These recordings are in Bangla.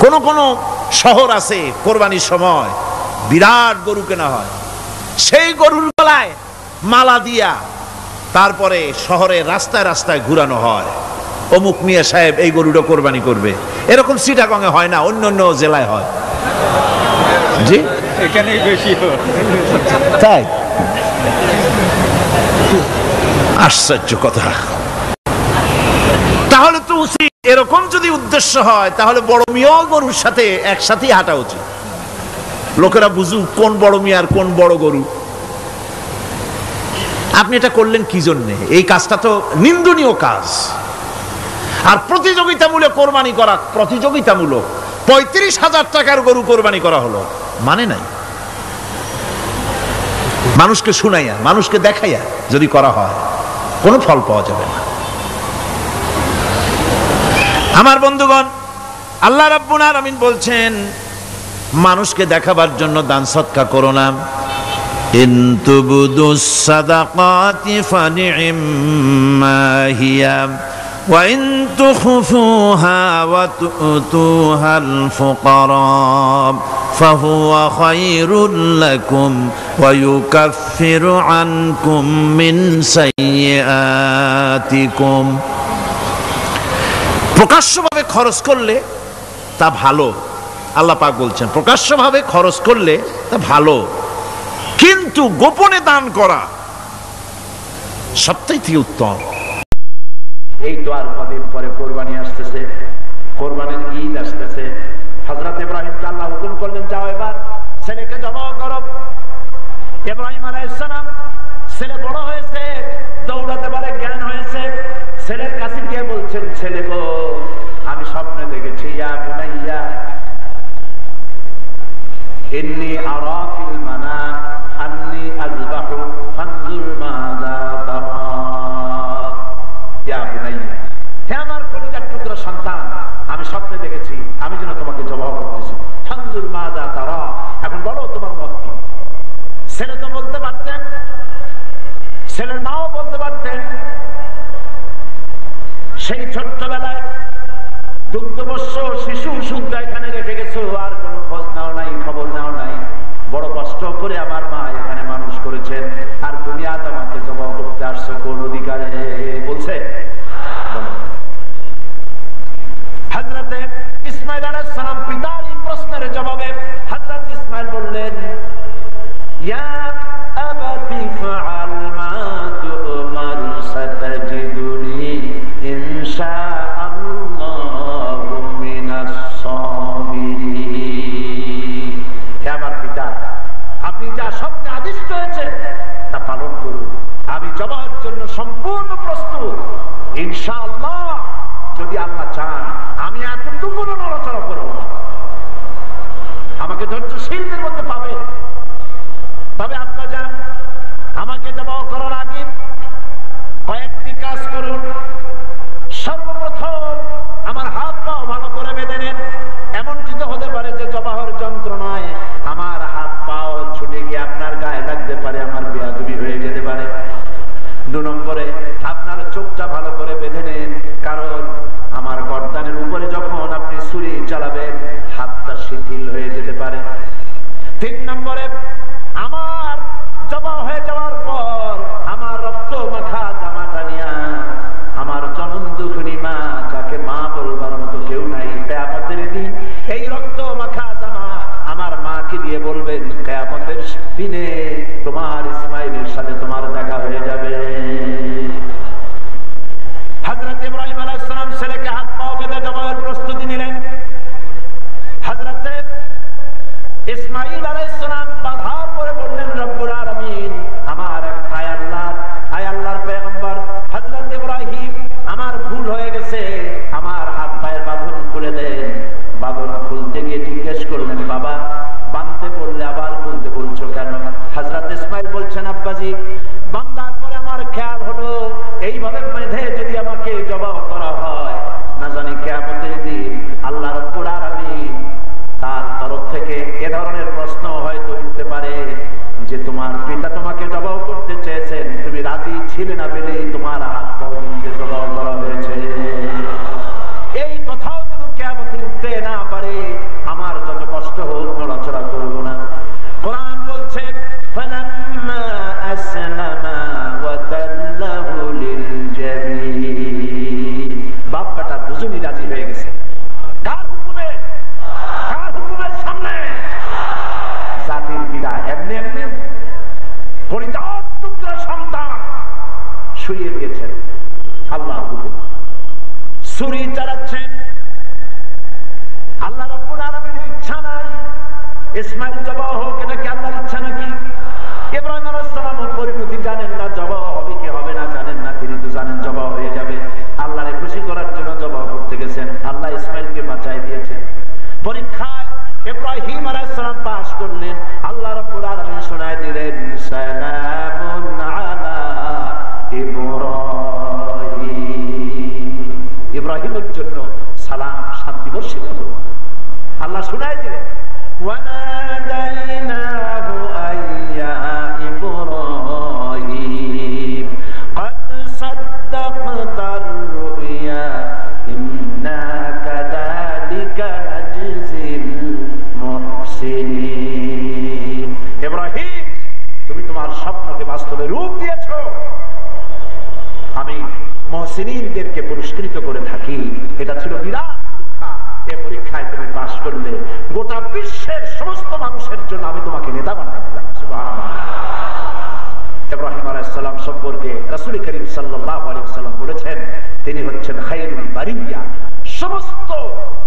কোন কোন শহর আছে কোরবানির সময় বিরাট গরু কেনা হয়, সেই গরুর গলায় মালা দিয়া তারপরে শহরের রাস্তায় রাস্তায় ঘুরানো হয়, অমুক মিয়া সাহেব এই গরুটা কোরবানি করবে। এরকম চিটাগং এ হয় না, অন্য অন্য জেলায় হয়। জি, এখানেই বেশি হয়। তাই? আশ্চর্য কথা। তাহলে তো উচিত, এরকম যদি উদ্দেশ্য হয় তাহলে বড় মিয়া গরুর সাথে একসাথেই হাঁটা উচিত, লোকেরা বুঝুক কোন বড় মিয়া আর কোন বড় গরু। আপনি এটা করলেন কি জন্যে? এই কাজটা তো নিন্দনীয় কাজ। আর প্রতিযোগিতামূলক কোরবানি করা, প্রতিযোগিতামূলক 35,000 টাকার গরু কোরবানি করা হলো, মানে নাই। মানুষকে শুনাইয়া, মানুষকে দেখাইয়া যদি করা হয় কোনো ফল পাওয়া যাবে না। আমার বন্ধুগণ, আল্লাহ রাব্বুল আলামিন বলছেন মানুষকে দেখাবার জন্য দান সদকা করো না। ইন তুবদুস সাদাকাতি ফানি'ম্মা হিয়া ওয়া ইন তুখফুহা ওয়া তু'তুহাল ফুকারা ফাহুয়া খায়রুল লাকুম ওয়া ইউকাফিরু আনকুম মিন সাইয়্যাতিকুম। প্রকাশ্যভাবে খরচ করলে তা ভালো, আল্লাহ পাক বলছেন প্রকাশ্যভাবে খরচ করলে তা ভালো, কিন্তু গোপনে দান করা সবথেকে উত্তম। এই তো আর কদিন পরে কোরবানি আসতেছে, কোরবানির ঈদ আসতেছে। হযরত ইব্রাহিমকে আল্লাহ হুকুম করলেন, যাও এবার ছেলেকে জবাহ করো। ইব্রাহিম আলাইহিস সালাম, ছেলে বড় হয়েছে, দৌড়াতে পারে, জ্ঞান হয়েছে। ছেলের কাছে গিয়ে বলছেন, ছেলে গো, আমি স্বপ্নে দেখেছি, ইয়া বুনাইয়া ইন্নী আরা ফিল মানাম আন্নী আযবাহু ফানজুর মাযা তারা। ইয়া বুনাইয়া, হে আমার কলিজার টুকরা সন্তান, আমি স্বপ্নে দেখেছি আমি যেন তোমাকে জবাহ করতেছি। ফানজুর মাযা তারা, এখন বলো তোমার মত কি? ছেলে তো বলতে পারতেন, ছেলের মাও বলতে পারতেন। সেই ছোট্টবেলায় দুগ্ধবস্য শিশু শুদ্ধ এখানে রেখে গেছো, আর কোনো খোঁজ নাও নাই, খবর নাও নাই। বড় কষ্ট করে আমার মা এখানে মানুষ করেছেন, আর তুমি আজ আমাকে জবাহ করতে আসছো কোন অধিকারে? বলছে। হযরত ইসমাঈল আলাইহিস সালাম পিতার এই প্রশ্নের জবাবে হযরত ইসমাঈল বললেন, ইয়া আবাতি ফাআল মা তু'মার সাতাজিদুনি ইনশাআল্লাহু মিনাস সাবিরিন। হে আমার পিতা, আপনি যা স্বপ্নে আদিষ্ট হয়েছে তা পালন করুন, আমি জবাহের জন্য সম্পূর্ণ প্রস্তুত। ইনশাআল্লাহ, যদি আল্লাহ চান আমি এতটুকু নড়াচড়া করব না, আমাকে ধৈর্যশীলদের মধ্যে পাবে। তবে আপনারা যান, আমাকে জবাহ করার আগে কয়েকটি কাজ করুন। সর্বপ্রথম আমার হাত পাও ভালো করে বেঁধে নেন। এমনটি তো হতে পারে যে জবাহর যন্ত্রণায় আমার হাত পাও ছুটে গিয়ে আপনার গায়ে লাগতে পারে, আমার বেয়াদবি হয়ে যেতে পারে। 2 নম্বরে আপনার চোখটা ভালো করে বেঁধে নেন, কারণ আমার গর্দানের উপরে যখন আপনি ছুরি চালাবেন হাতটা শিথিল হয়ে যেতে পারে। 3 নম্বরে আমার জবাহ হয়ে যাওয়ার পর আমার রক্ত মাখা জামাটা নিয়া আমার জনম দুঃখিনী মা, যাকে মা বলবার মতো কেউ নাই কিয়ামতের দিন, এই রক্ত মাখা জামা আমার মাকে দিয়ে বলবেন, কিয়ামতের দিনে তোমার ইসমাঈলের সাথে তোমার দেখা হয়ে যাবে। হযরত ইব্রাহিম আলাইহিস সালাম ছেলেকে হাত পাও বেঁধে জবাহের প্রস্তুতি নিলেন। হযরত ইসমাঈল আলাইহিস সালাম বাধার পরে বললেন, রব্বুল আলামিন, আমার আয় আল্লাহর পয়গম্বর হযরত ইব্রাহিম, আমার ভুল হয়ে গেছে, আমার হাত পায়ের বাঁধন খুলে দেন। বাঁধন খুলতে গিয়ে জিজ্ঞেস করলেন, বাবা বাঁধতে বললে আবার খুলতে বলছো কেন? হযরত ইসমাঈল বলছেন, আব্বাজি, বাঁধার পরে আমার খেয়াল হলো এইভাবে বেঁধে যদি আমাকে জবাহ করা হয়, না জানি কিয়ামতের দিন আল্লাহ রাব্বুল আলামিন তার তরফ থেকে এ ধরনের প্রশ্ন হয়তো উঠতে পারে যে তোমার পিতা তোমাকে জবাহ করতে চেয়েছেন, তুমি রাজি ছিলে না বলেই তোমার হাত পর্যন্ত জবাহ করা হয়েছে। এই কথাও যেন কিয়ামতে উঠতে না পারে, দুজনই রাজি হয়ে গেছে। কার হুকুমে? কার হুকুমের সামনে? জাতির পিতা এমনি এমনি পরিত্যাগ টুকরা সন্তান শুইয়ে দিয়েছেন, আল্লাহর হুকুম। ছুরি চালাচ্ছেন, আল্লাহ রাব্বুল আলামিনের ইচ্ছা নাই ইসমাইল জবাহ হোক, এটা কি আল্লাহর ইচ্ছা নাকি? ইব্রাহিম আলাইহিস সালামের পরিণতি জানেন না, জবাহ হবে কি হবে না জানেন না, তিনি তো জানেন জবাহ হয়ে যাবে। আল্লাহরে খুশি করার জন্য জবাহ করতে গেছেন, আল্লাহ ইসমাইলকে বাঁচাই দিয়েছেন। পরীক্ষায় ইব্রাহিম আলাইহিস সালাম পাস করলেন, আল্লাহ রাব্বুল আলামিন শোনায় দিলেন সালামুন আলা ইব্রাহিম, ইব্রাহিমের জন্য সালাম, শান্তি বর্ষিত হলো। আল্লাহ শোনায় দিলেন ওয়ানাদাইনাহু আইয়া ইব্রাহিম قد صدقت الرؤيا إنا كذلك نجزي المحسنين। ইব্রাহিম, তুমি তোমার স্বপ্নকে বাস্তবে রূপ দিয়েছো, আমি মুহসিনিনদেরকে পুরস্কৃত করে থাকি। এটা ছিল বিরাট পরীক্ষা, এই পরীক্ষায় তুমি পাস করলে গোটা বিশ্বের সমস্ত মানুষের জন্য আমি তোমাকে নেতা বানাই দিলাম। সুবহানাল্লাহ। ইব্রাহিম আলাইহিস সালাম সম্পর্কে রাসূল করিম সাল্লাল্লাহু আলাইহি ওয়াসাল্লাম বলেছেন তিনি হচ্ছেন খায়রুল বারিয়া, সমস্ত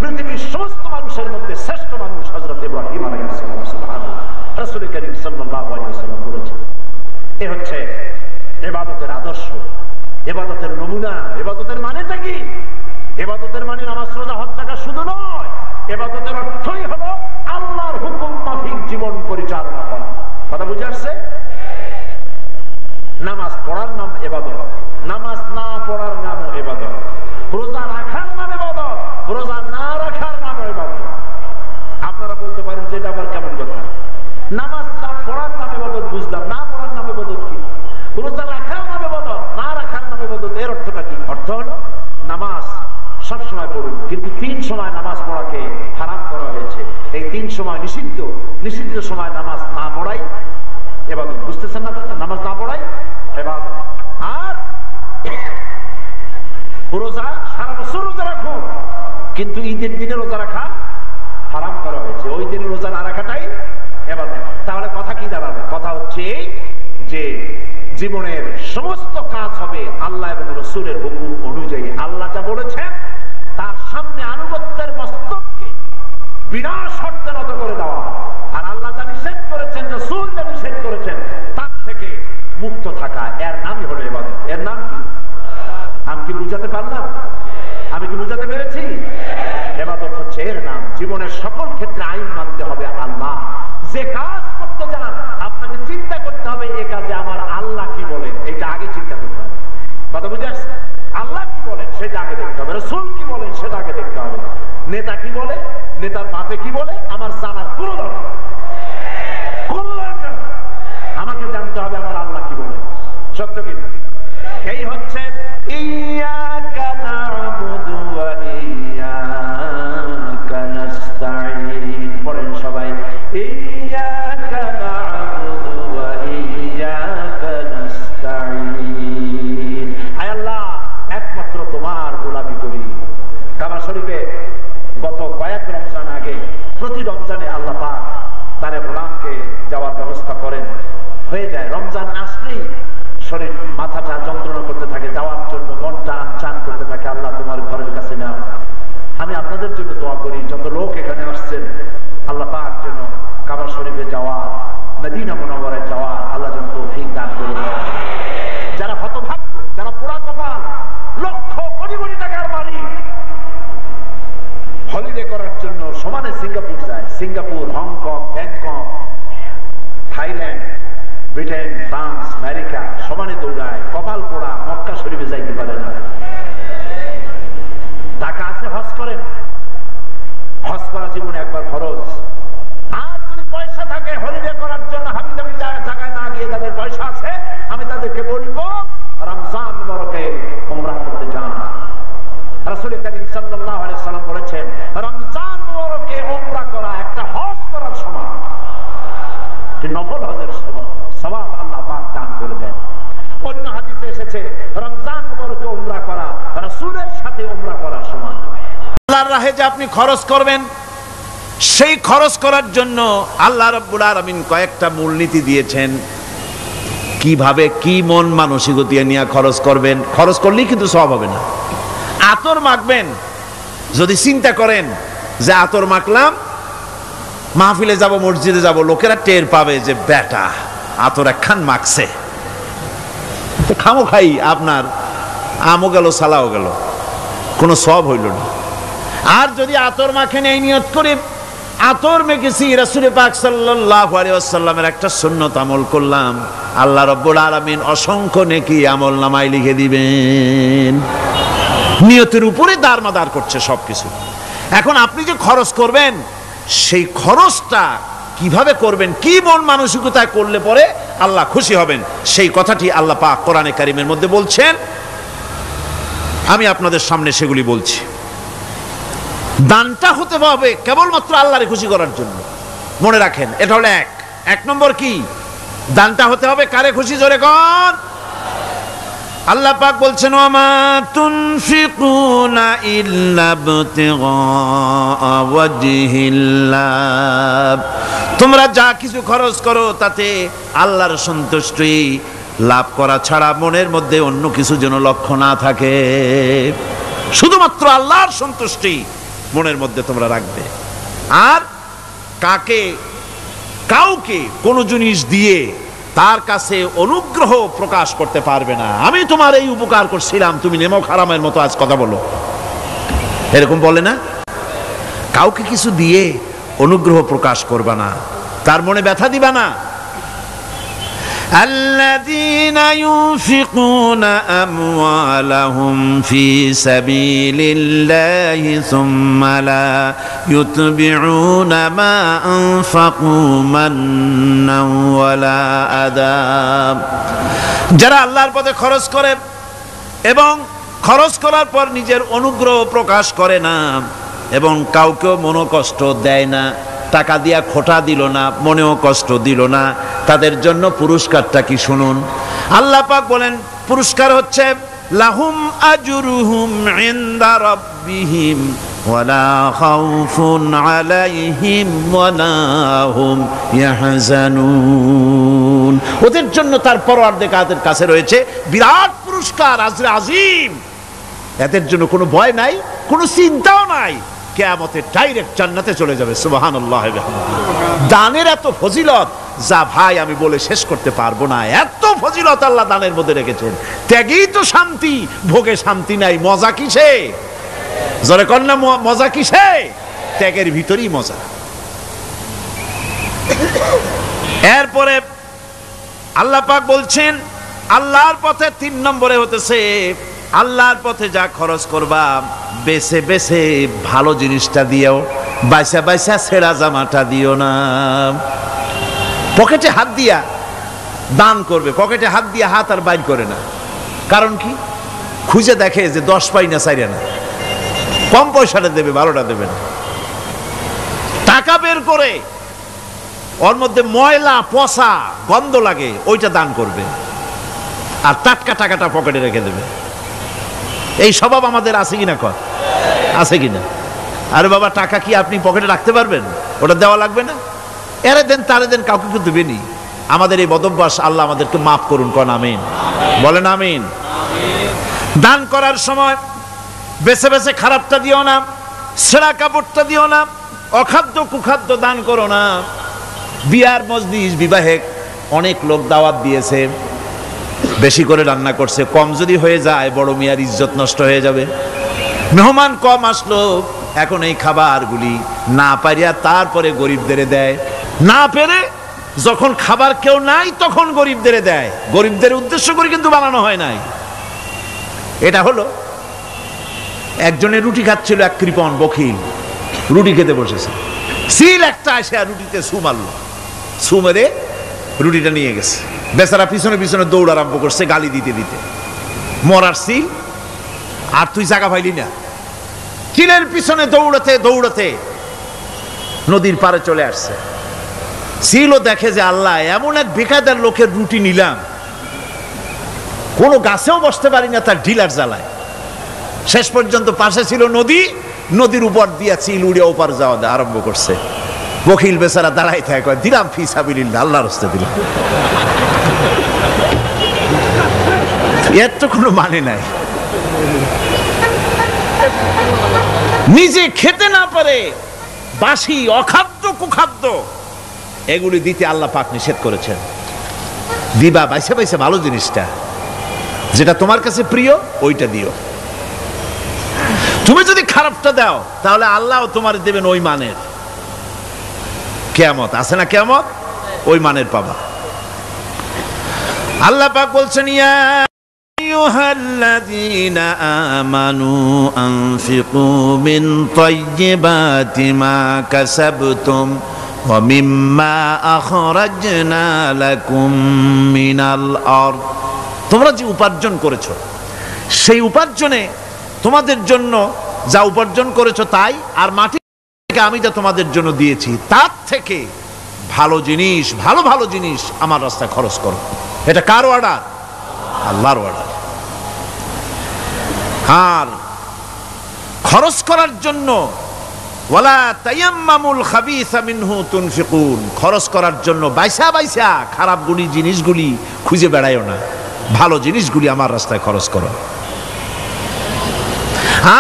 পৃথিবীর সমস্ত মানুষের মধ্যে শ্রেষ্ঠ মানুষ হযরত ইব্রাহিম আলাইহিস সালাম। সুবহানাল্লাহ। রাসূল করিম সাল্লাল্লাহু আলাইহি ওয়াসাল্লাম বলেছেন এ হচ্ছে ইবাদতের আদর্শ, ইবাদতের নমুনা। ইবাদতের মানেটা কি? ইবাদতের মানে নামাজ রোজা হজ যাকাত শুধু নয়, ইবাদতের অর্থই হলো আল্লাহর হুকুম মাফিক জীবন পরিচালনা করা। কথা বুঝে আসছে? নামাজ পড়ার নাম ইবাদত, নামাজ না পড়ার নাম ইবাদত, রোজা রাখার নাম ইবাদত, রোজা না রাখার নাম ইবাদত। আপনারা বলতে পারেন যে এটা আবার কেমন কথা? নামাজ না পড়ার নাম ইবাদত বুঝলাম, না পড়ার নাম ইবাদত কি? রোজা রাখার নাম ইবাদত, না রাখার নাম ইবাদত, এর অর্থটা কি? অর্থ হলো নামাজ সবসময় পড়ুন, কিন্তু 3 সময় নামাজ পড়াকে হারাম করা হয়েছে। এই 3 সময় নিষিদ্ধ, নিষিদ্ধ সময় নামাজ না পড়াই ইবাদত। বুঝতেছেন না? নামাজ না পড়াই ইবাদত। আর রোজা সারা বছর রোজা রাখুন, কিন্তু ঈদের দিনে রোজা রাখা হারাম করা হয়েছে। ওই দিনে রোজা না রাখাটাই ইবাদত। তাহলে কথা কি দাঁড়াবে? কথা হচ্ছে যে জীবনের সমস্ত কাজ হবে আল্লাহ এবং রাসূলের হুকুম অনুযায়ী। আল্লাহ যা বলেছেন তার সামনে আনুগত্যের মস্তককে বিনা শর্তে নত করে দেওয়া, আর আল্লাহ যা নিষেধ করেছেন, রাসূল যা নিষেধ করেছেন তার থেকে মুক্ত থাকা, এর নামই হলো ইবাদত। এর নাম কি? আমি কি বুঝাতে পারলাম? আমি কি বুঝাতে পেরেছি? ইবাদত হচ্ছে এর নাম। জীবনের সকল ক্ষেত্রে আইন মানতে হবে আল্লাহ। যে কাজ করতে যান আপনাকে চিন্তা করতে হবে এ কাজে আমার আল্লাহ কি বলেন, এটা আগে চিন্তা করতে হবে। কথা বুঝে আসছে? আল্লাহ কি বলেন সেটা আগে দেখতে হবে, রাসূল কি বলেন সেটা আগে দেখতে হবে। নেতা কি বলে, নেতার বাপে কি বলে আমার জানার কোনো দরকার, কোনো দরকার। আমাকে জানতে হবে আমার আল্লাহ কি বলে। সত্য কি? এই হচ্ছে ইয়াকা না'বুদু ওয়া ইয়াকা নাস্তাঈন। পড়েন সবাই, ইয়াকা না'বুদু ওয়া ইয়াকা নাস্তাঈন। আয় আল্লাহ, একমাত্র তোমার গোলামি করি। কাবা শরীফে গত কয়েক রমজান আগে প্রতি রমজানে আল্লাহ পাক তার গোলামকে যাওয়ার ব্যবস্থা করেন। হয়ে যায় রমজান আসলেই শরীর মাথাটা যন্ত্রণা করতে থাকে, যাওয়ার জন্য মনটা আনচান করতে থাকে, আল্লাহ তোমার ঘরের কাছে নাও। আমি আপনাদের জন্য দোয়া করি, যত লোক এখানে আসছেন আল্লাহ পাক যেন কাবা শরীফে যাওয়া, মদিনা মুনাওয়ারায় যাওয়া আল্লাহ যেন তৌফিক দান করে দেন। যারা হতভাগ্য, যারা পোড়া কপাল, লক্ষ কোটি কোটি টাকার মালিক, হলিডে করার জন্য সমানে সিঙ্গাপুর যায়, Singapore, Hong Kong, Bangkok, Thailand, Britain, France, America সমানে দৌড়ায়, কপাল পোড়া মক্কা শরীফে যাইতে পারে না। টাকা আছে হজ করেন, হজ করা জীবনে একবার খরচ। আর যদি পয়সা থাকে হলিডে করার জন্য হাবি দাবি জায়গায় না গিয়ে যাদের পয়সা আছে আমি তাদেরকে বলবো রমজান মুবারকে উমরা করতে যান। রাসূল করিম সাল্লাল্লাহু আলাইহি ওয়াসাল্লাম বলেছেন রমজান মুবারকে উমরা করা একটা হজ করার সমান, নফল হজের সওয়াব আল্লাহ পাক দান করে দেন। অন্য হাদিসে এসেছে রমজান মুবারকে উমরা করা রাসূলের সাথে উমরা করার সমান। আল্লাহর রাহে যে আপনি খরচ করবেন, সেই খরচ করার জন্য আল্লাহ রাব্বুল আলামিন কয়েকটা মূলনীতি দিয়েছেন। কিভাবে কি মন মানসিকতা নিয়ে খরচ করবেন, খরচ করলেই কিন্তু সওয়াব হবে না। আতর মাখবেন, যদি চিন্তা করেন যে আতর মাখলাম, মাহফিলে যাব, মসজিদে যাব, লোকেরা টের পাবে যে বেটা আতর একখান মাখছে, খামো খাই আপনার আমও গেল সালাও গেল, কোনো সওয়াব হইল না। আর যদি আতর মাখেন এই নিয়ত করে আতর মেখেছি, রাসূল পাক সাল্লাল্লাহু আলাইহি ওয়াসাল্লামের একটা সুন্নাত আমল করলাম, আল্লাহ রাব্বুল আলামিন অসংখ্য নেকি আমল নামায় লিখে দিবেন। নিয়তের উপরে দারমাদার করছে সবকিছু। এখন আপনি যে খরচ করবেন, সেই খরচটা কিভাবে করবেন, কি মন মানসিকতায় করলে পরে আল্লাহ খুশি হবেন, সেই কথাটি আল্লাহ পাক কোরআনে কারিমের মধ্যে বলছেন। আমি আপনাদের সামনে সেগুলি বলছি। দানটা হতে হবে কেবলমাত্র আল্লাহরে খুশি করার জন্য। মনে রাখেন, এটা হলো এক নম্বর। কি দানটা হতে হবে কারে খুশি? জোরে কোন? আল্লাহ পাক বলছেন, ওয়ামা তুনফিকুনা ইল্লা ইবতিগা ওয়াজহিল্লাহ, তোমরা যা কিছু খরচ করো তাতে আল্লাহর সন্তুষ্টি লাভ করা ছাড়া মনের মধ্যে অন্য কিছু যেন লক্ষ্য না থাকে, শুধুমাত্র আল্লাহর সন্তুষ্টি মনের মধ্যে তোমরা রাখবে। আর কাউকে কোনো জিনিস দিয়ে তার কাছে অনুগ্রহ প্রকাশ করতে পারবে না। আমি তোমার এই উপকার করছিলাম, তুমি নেমো খারামের মতো আজ কথা বলো, এরকম বলে না। কাউকে কিছু দিয়ে অনুগ্রহ প্রকাশ করবা না, তার মনে ব্যথা দিবা না। الذين ينفقون أموالهم في سبيل الله ثم لا يتبعون ما أنفقوا منا ولا أذى, যারা আল্লাহর পথে খরচ করে এবং খরচ করার পর নিজের অনুগ্রহ প্রকাশ করে না এবং কাউকেও মনোকষ্ট দেয় না, টাকা দিয়া খোটা দিল না, মনেও কষ্ট দিল না, তাদের জন্য পুরস্কারটা কি শুনুন। আল্লাহ পাক বলেন পুরস্কার হচ্ছে লাহুম আজরুহুম ইনদা রাব্বিহিম ওয়ালা খাউফুন আলাইহিম ওয়ালা হুম ইয়াহজানুন, ওদের জন্য তার পরওয়ারদিগারের কাছে রয়েছে বিরাট পুরস্কার, আজরে আজিম। এদের জন্য কোনো ভয় নাই, কোনো চিন্তাও নাই, কিয়ামতে ডাইরেক্ট জান্নাতে চলে যাবে। সুবহানাল্লাহ। দানের এত ফজিলত যা ভাই আমি বলে শেষ করতে পারবো না, এত ফজিলত আল্লাহ দানের মধ্যে রেখেছেন। ত্যাগেই তো শান্তি, ভোগে শান্তি নাই, মজা কিসে? জোরে কর না, মজা কিসে? ত্যাগের ভিতরেই মজা। এরপরে আল্লাহ পাক বলছেন আল্লাহর পথে 3 নম্বরে হতেছে আল্লাহর পথে যা খরচ করবা বেছে বেছে ভালো জিনিসটা দিও, বাইসা বাইসা ছেঁড়া জামাটা দিও না। পকেটে হাত দিয়া দান করবে, পকেটে হাত দিয়া হাত আর বাইর করে না। কারণ কি? খুঁজে দেখে যে 10 পাই না 4 আনা, কম পয়সাটা দেবে, ভালোটা দেবে না। টাকা বের করে ওর মধ্যে ময়লা পচা গন্ধ লাগে, ওইটা দান করবে, আর টাটকা টাকাটা পকেটে রেখে দেবে। এই স্বভাব আমাদের আছে কিনা? কর আছে কিনা? আরে বাবা, টাকা কি আপনি পকেটে রাখতে পারবেন? ওটা দেওয়া লাগবে না, এরে দেন তারে দেন, কাউকে কিন্তু দেবেনি। আমাদের এই বদভ্যাস আল্লাহ আমাদেরকে মাফ করুন। কোন আমিন বলেন। আমিন। দান করার সময় বেছে বেছে খারাপটা দিও না, ছেঁড়া কাপড়টা দিও না, অখাদ্য কুখাদ্য দান করো না। বিয়ার মজলিস, বিবাহে অনেক লোক দাওয়াত দিয়েছে, বেশি করে রান্না করছে, কম যদি হয়ে যায় বড় মিয়ার ইজ্জত নষ্ট হয়ে যাবে। মেহমান কম আসলো, এখন এই খাবারগুলি না পারিয়া তারপরে গরিবদের দেয়, না পেরে যখন খাবার কেউ নাই তখন গরিবদের দেয়। গরিবদের উদ্দেশ্য করে কিন্তু বানানো হয় নাই। এটা হলো একজনের রুটি খাচ্ছিল, এক কৃপণ বখিল রুটি খেতে বসেছে, সিল একটা এসে রুটিতে ছু মারলো, ছু মেরে রুটিটা নিয়ে গেছে। বেচারা পিছনে পিছনে দৌড় আরম্ভ করছে, গালি দিতে দিতে। মরার সিল, আর তুই জায়গা পাইলি না। চিলের পিছনে দৌড়াতে দৌড়াতে নদীর পারে চলে আসছে। সিলও দেখে যে আল্লাহ, এমন এক বেকায়দার লোকের রুটি নিলাম, কোনো গাছেও বসতে পারি না তার ঢিলার জ্বালায়। শেষ পর্যন্ত পাশে ছিল নদী, নদীর উপর দিয়া চিল উড়ে ওপার যাওয়া আরম্ভ করছে। বখিল বেচারা দাঁড়াই থাকে, দিলাম ফি সাবিলিল্লাহ, আল্লাহর রাস্তায় দিলাম। এর তো কোনো মানে নাই। নিজে খেতে না পারে বাসি অখাদ্য কুখাদ্য এগুলি দিতে আল্লাহ পাক নিষেধ করেছেন। দিবা বাইসে বাইসে ভালো জিনিসটা, যেটা তোমার কাছে প্রিয় ওইটা দিও। তুমি যদি খারাপটা দাও তাহলে আল্লাহ তোমার দেবেন ওই মানের। কিয়ামত আছে না, কিয়ামত ওই মানের পাবা। আল্লাহ পাক বলছেন, ইয়া আইয়ুহাল্লাযীনা আমানু আনফিকু মিন তাইয়্যিবাতি মা কাসাবতুম ওয়া মিম্মা আখরাজনা লাকুম মিনাল আরদ। তোমরা যে উপার্জন করেছো সেই উপার্জনে তোমাদের জন্য যা উপার্জন করেছো তাই, আর মাটি থেকে আমি যা তোমাদের জন্য দিয়েছি তার থেকে ভালো জিনিস, ভালো ভালো জিনিস আমার রাস্তায় খরচ করো। এটা কার অর্ডার? আল্লাহর অর্ডার। আর খরচ করার জন্য ওয়ালা তায়াম্মামুল খাবিসা মিনহু তুনফিকুন, খরচ করার জন্য বাইসা বাইসা খারাপ গুণী জিনিসগুলি খুঁজে বেড়াইও না, ভালো জিনিসগুলি আমার রাস্তায় খরচ করো।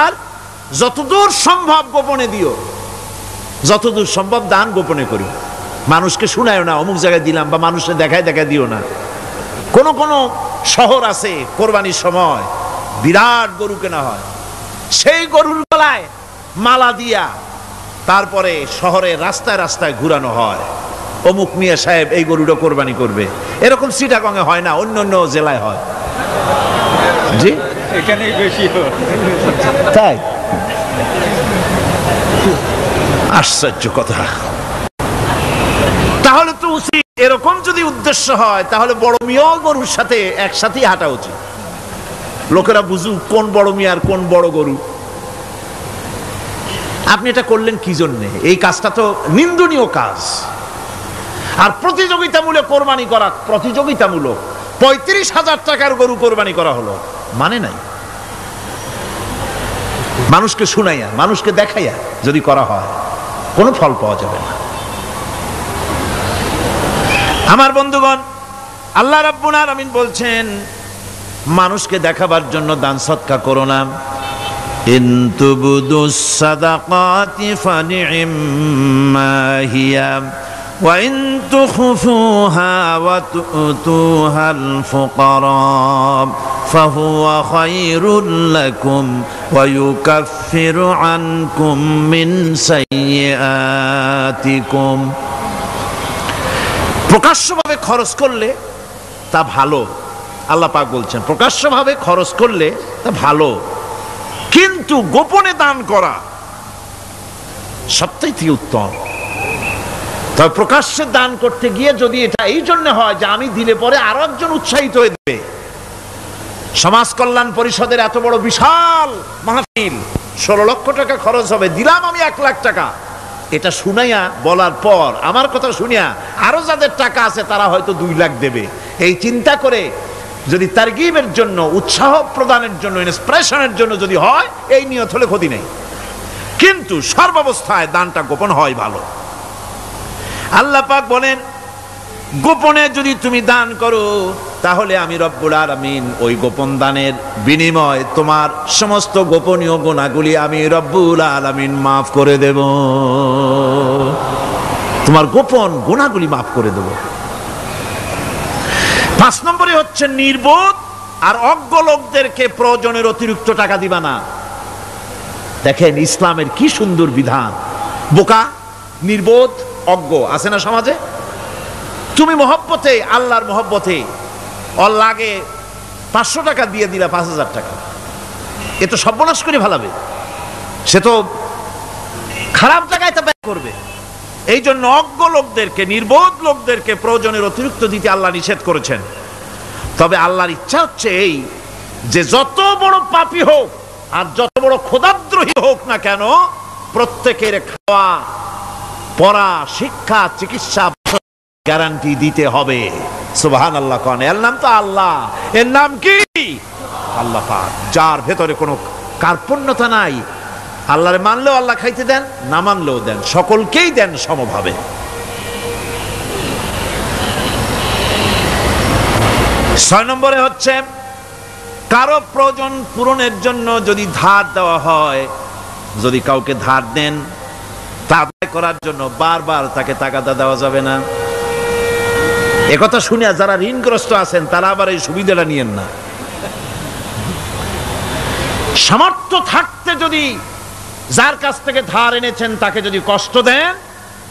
আর যতদূর সম্ভব গোপনে দিও, যতদূর সম্ভব দান গোপনে করি। মানুষকে শুনায়ও না অমুক জায়গায় দিলাম, বা মানুষকে দেখায় দেখায় দিও না। কোন কোন শহর আছে কোরবানির সময় বিরাট গরু কেনা হয়, সেই গরুর গলায় মালা দিয়া তারপরে শহরের রাস্তায় রাস্তায় ঘুরানো হয়, অমুক মিয়া সাহেব এই গরুটা কোরবানি করবে। এরকম চিটাগং এ হয় না, অন্য অন্য জেলায় হয়। জি, এখানেই বেশি হয়। তাই? আশ্চর্য কথা। তাহলে তো উচিত, এরকম যদি উদ্দেশ্য হয় তাহলে বড় মিয়া গরুর সাথে একসাথেই হাঁটা উচিত। লোকেরা বুঝুক কোন বড় মিয়া আর কোন বড় গরু। আপনি এটা করলেন কি জন্যে? এই কাজটা তো নিন্দনীয় কাজ। আর প্রতিযোগিতামূলক কোরবানি করা, প্রতিযোগিতামূলক 35,000 টাকার গরু কোরবানি করা হলো, মানে নাই। মানুষকে শুনাইয়া, মানুষকে দেখাইয়া যদি করা হয় কোনো ফল পাওয়া যাবে না। আমার বন্ধুগণ, আল্লাহ রাব্বুল আলামিন বলছেন, মানুষকে দেখাবার জন্য দান সদকা করো না। ইন তুবদুস সাদাকাতি ফানি'ম্মা হিয়া ওয়া ইন তুখফুহা ওয়া তু'তুহাল ফুকারা ফাহুয়া খায়রুল লাকুম ওয়া ইউকাফিরু আনকুম মিন সাইয়্যাতিকুম। প্রকাশ্যভাবে খরচ করলে তা ভালো, আল্লাহ পাক বলছেন প্রকাশ্যভাবে খরচ করলে তা ভালো, কিন্তু গোপনে দান করা সবথেকে উত্তম। তবে প্রকাশ্যে দান করতে গিয়ে যদি এটা এই জন্য হয় যে আমি দিলে পরে আরো একজন উৎসাহিত হয়ে দেবে, সমাজ কল্যাণ পরিষদের এত বড় বিশাল মাহফিল, 16 লক্ষ টাকা খরচ হবে, দিলাম আমি 1 লাখ টাকা, এটা শুনাইয়া বলার পর আমার কথা শুনিয়া আরো যাদের টাকা আছে তারা হয়তো 2 লাখ দেবে, এই চিন্তা করে যদি তারগিবের জন্য, উৎসাহ প্রদানের জন্য, ইন্সপিরেশনের জন্য যদি হয়, এই নিয়ত হলে ক্ষতি নেই। কিন্তু সর্বাবস্থায় দানটা গোপন হয় ভালো। আল্লাহ পাক বলেন, গোপনে যদি তুমি দান করো তাহলে আমি রব্বুল আলামিন ওই গোপন দানের বিনিময় তোমার সমস্ত গোপনীয় গুনাহগুলি আমি রব্বুল আলামিন মাফ করে দেব। তোমার গোপন গুনাহগুলি মাফ করে দেব। 5 নম্বরে হচ্ছে নির্বোধ আর অজ্ঞ লোকদেরকে প্রয়োজনের অতিরিক্ত টাকা দিবা না। দেখেন ইসলামের কি সুন্দর বিধান। বোকা, নির্বোধ, অজ্ঞ আছে না সমাজে? তুমি মহব্বতে, আল্লাহর মহব্বতে ওর লাগে 500 টাকা দিয়ে দিলা 5000 টাকা, এ তো সর্বনাশ করে ফেলাবে, সে তো খারাপ জায়গায় তা ব্যয় করবে। এই জন্য অজ্ঞ লোকদেরকে, নির্বোধ লোকদেরকে প্রয়োজনের অতিরিক্ত দিতে আল্লাহ নিষেধ করেছেন। তবে আল্লাহর ইচ্ছা হচ্ছে এই যে যত বড় পাপী হোক আর যত বড় খোদাদ্রোহী হোক না কেন, প্রত্যেকের খাওয়া, পড়া, শিক্ষা, চিকিৎসা গ্যারান্টি দিতে হবে। সুবহানাল্লাহ। কোন এর নাম তো আল্লাহ, এর নাম কি? আল্লাহ পাক, যার ভেতরে কোনো কার্পণ্যতা নাই, আল্লাহরে মানলেও আল্লাহ খাইতে দেন, না মানলেও দেন, সকলকেই দেন সমভাবে। 6 নম্বরে হচ্ছে কারো প্রয়োজন পূরণের জন্য যদি ধার দেওয়া হয়, যদি কাউকে ধার দেন তা আদায় করার জন্য বারবার তাকে তাগাদা দেওয়া যাবে না। একথা শুনে যারা ঋণগ্রস্ত আছেন তারা আবার এই সুবিধাটা নিয়েন না। সামর্থ্য থাকতে যদি যার কাছ থেকে ধার এনেছেন তাকে যদি কষ্ট দেন,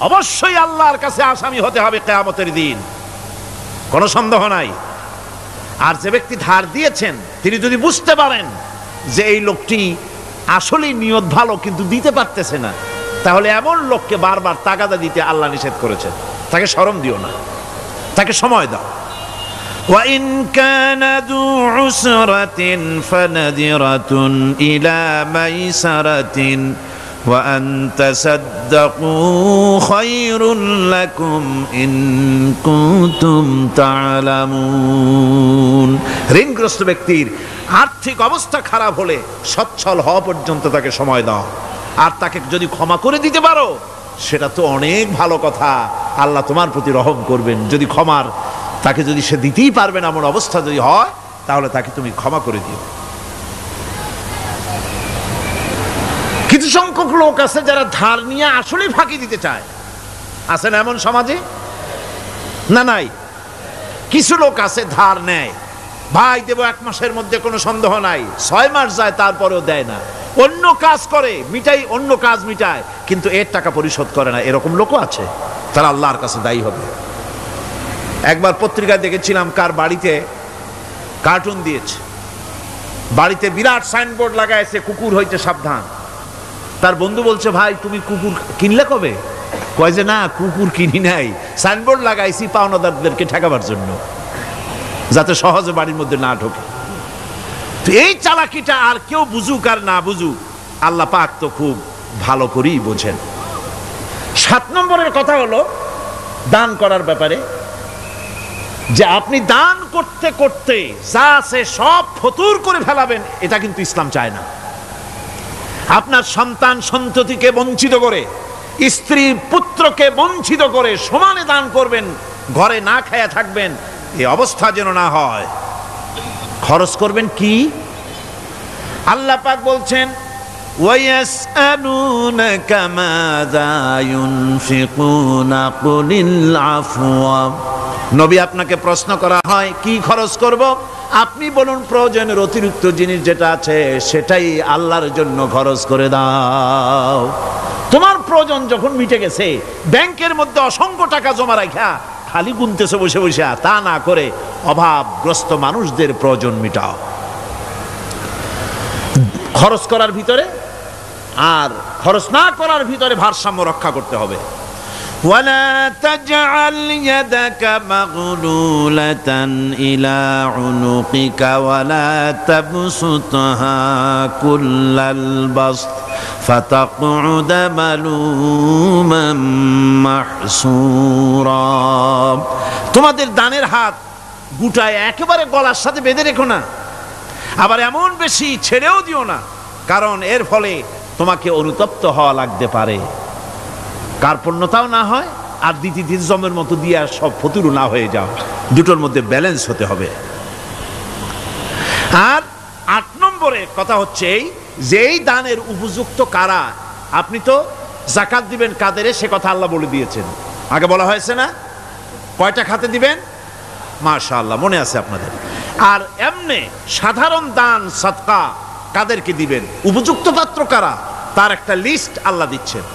অবশ্যই আল্লাহর কাছে আসামি হতে হবে কিয়ামতের দিন, কোনো সন্দেহ নাই। আর যে ব্যক্তি ধার দিয়েছেন তিনি যদি বুঝতে পারেন যে এই লোকটি আসলেই নিয়ত ভালো কিন্তু দিতে পারতেছে না, তাহলে এমন লোককে বারবার তাগাদা দিতে আল্লাহ নিষেধ করেছেন। তাকে শরম দিও না, তাকে সময় দাও। وَإِنْ كَانَ ذُو عُسْرَةٍ فَنَذِرَةٌ إِلَى مَيْسَرَةٍ وَأَنْ تَصَدَّقُوا خَيْرٌ لَكُمْ إِنْ كُنْتُمْ تَعْلَمُونَ। ঋণগ্রস্ত ব্যক্তির আর্থিক অবস্থা খারাপ হলে সচ্ছল হওয়া পর্যন্ত তাকে সময় দাও, আর তাকে যদি ক্ষমা করে দিতে পারো সেটা তো অনেক ভালো কথা, আল্লাহ তোমার প্রতি রহম করবেন। যদি ক্ষমার তাকে যদি সে দিতেই পারবে না এমন অবস্থা যদি হয়, তাহলে তাকে তুমি ক্ষমা করে দিও। কিছু সংখ্যক লোক আছে যারা ধার নিয়ে আসলেই ফাঁকি দিতে চায়, আছে না এমন সমাজে? না নাই? কিছু লোক আছে ধার নেয়, ভাই দেব 1 মাসের মধ্যে, কোনো সন্দেহ নাই। 6 মাস যায় তারপরেও দেয় না, অন্য কাজ করে মিটাই, অন্য কাজ মিটায়, কিন্তু এর টাকা পরিশোধ করে না। এরকম লোকও আছে, তারা আল্লাহর কাছে দায়ী হবে। একবার পত্রিকায় দেখেছিলাম কার বাড়িতে কার্টুন দিয়েছে, বাড়িতে বিরাট সাইনবোর্ড লাগাইছে কুকুর হইতে সাবধান। তার বন্ধু বলছে, ভাই তুমি কুকুর কিনলে কবে? কয় যে না, কুকুর কিনি নাই, সাইনবোর্ড লাগাইছি পাওনাদারদেরকে ঠেকাবার জন্য, যাতে সহজে বাড়ির মধ্যে না ঢোকে। তো এই চালাকিটা আর কেউ বুঝুক আর না বুঝুক, আল্লাহ পাক তো খুব ভালো করেই বোঝেন। 7 নম্বরের কথা হলো দান করার ব্যাপারে, যে আপনি দান করতে করতে যা আছে সব ফতুর করে ফেলাবেন, এটা কিন্তু ইসলাম চায় না। আপনার সন্তান সন্ততিকে বঞ্চিত করে, স্ত্রী পুত্রকে বঞ্চিত করে সমানে দান করবেন, ঘরে না খায়া থাকবেন, এই অবস্থা যেন না হয়। খরচ করবেন কি? আল্লাহ পাক বলছেন, ওয়ায়াসআলুনাকা মাযা ইউনফিকুনা কুলিল আফওয়া। নবী আপনাকে প্রশ্ন করা হয় কি খরচ করব, আপনি বলুন প্রয়োজনের অতিরিক্ত জিনিস যেটা আছে সেটাই আল্লাহর জন্য খরচ করে দাও। তোমার প্রয়োজন যখন মিটে গেছে, ব্যাংকের মধ্যে অসংখ্য টাকা জমা রাখা খালি গুনতেছে বসে বসে, তা না করে অভাবগ্রস্ত মানুষদের প্রয়োজন মিটাও। খরচ করার ভিতরে আর খরচ না করার ভিতরে ভারসাম্য রক্ষা করতে হবে। ولا تجعل يدك مغلولة إلى عنقك ولا تبسطها كل البسط فتقعد ملوما محسورا। তোমাদের দানের হাত গুটায় একেবারে গলার সাথে বেঁধে রেখো না, আবার এমন বেশি ছেড়েও দিও না, কারণ এর ফলে তোমাকে অনুতপ্ত হওয়া লাগতে পারে, কার্পণ্যতাও না হয়, আর দ্বিতীয় জমের মতো দিয়ে সব ফতুরু না হয়ে যাও। দুটোর মধ্যে ব্যালেন্স হতে হবে। আর 8 নম্বরে কথা হচ্ছে এই যে এই দানের উপযুক্ত কারা। আপনি তো যাকাত দিবেন কাদেরে, সে কথা আল্লাহ বলে দিয়েছেন, আগে বলা হয়েছে না? কয়টা খাতে দিবেন? মাশাআল্লাহ, মনে আছে আপনাদের। আর এমনি সাধারণ দান সদকা কাদেরকে দিবেন, উপযুক্ত পাত্র কারা, তার একটা লিস্ট আল্লাহ দিচ্ছেন।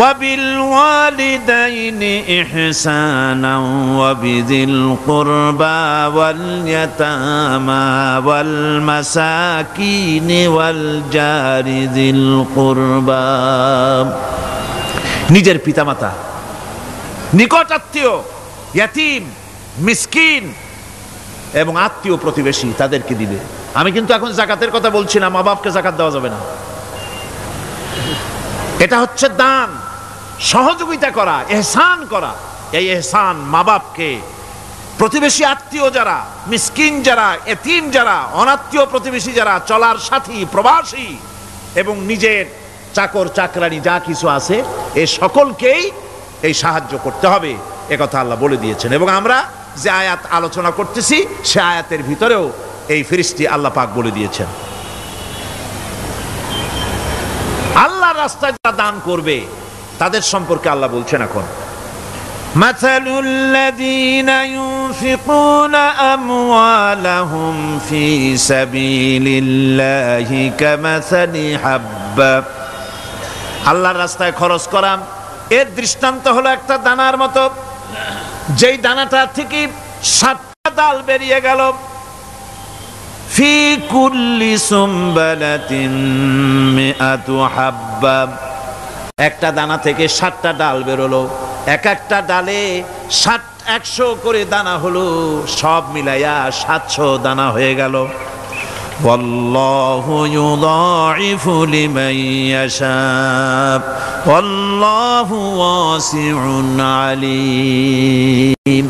وبالوالدين إحسانا وبذي القربى واليتامى والمساكين والجار ذي القربى। নিজের পিতামাতা, নিকট আত্মীয়, ইয়াতিম, মিসকিন এবং আত্মীয় প্রতিবেশী তাদেরকে দিবে। আমি কিন্তু এখন যাকাতের কথা বলছি না, মা বাপকে যাকাত দেওয়া যাবে না। এটা হচ্ছে দান, সহযোগিতা করা, ইহসান করা। এই ইহসান মা বাপকে, প্রতিবেশী আত্মীয় যারা, মিসকিন যারা, এতিম যারা, অনাত্মীয় প্রতিবেশী যারা, চলার সাথী, প্রবাসী, এবং নিজের চাকর চাকরানি যা কিছু আছে এই সকলকেই এই সাহায্য করতে হবে, একথা আল্লাহ বলে দিয়েছেন। এবং আমরা যে আয়াত আলোচনা করতেছি সে আয়াতের ভিতরেও এই ফেরেশতা আল্লাহ পাক বলে দিয়েছেন। আল্লাহর রাস্তায় যারা দান করবে তাদের সম্পর্কে আল্লাহ বলছেন এখন, مثل الذين ينفقون أموالهم في سبيل الله كمثل حبة। আল্লাহর রাস্তায় খরচ করা এর দৃষ্টান্ত হলো একটা দানার মতো, যেই দানাটা থেকে 7টা ডাল বেরিয়ে গেল। ফি কুল্লি সুমবালাতিন মিআতু হাব্বা, একটা দানা থেকে 7টা ডাল বেরোলো, এক একটা ডালে 100 করে দানা হলো, সব মিলাইয়া 700 দানা হয়ে গেল। ওয়াল্লাহু ইউদাইফু লিমান ইয়াশা ওয়াল্লাহু ওয়াসিউন আলিম।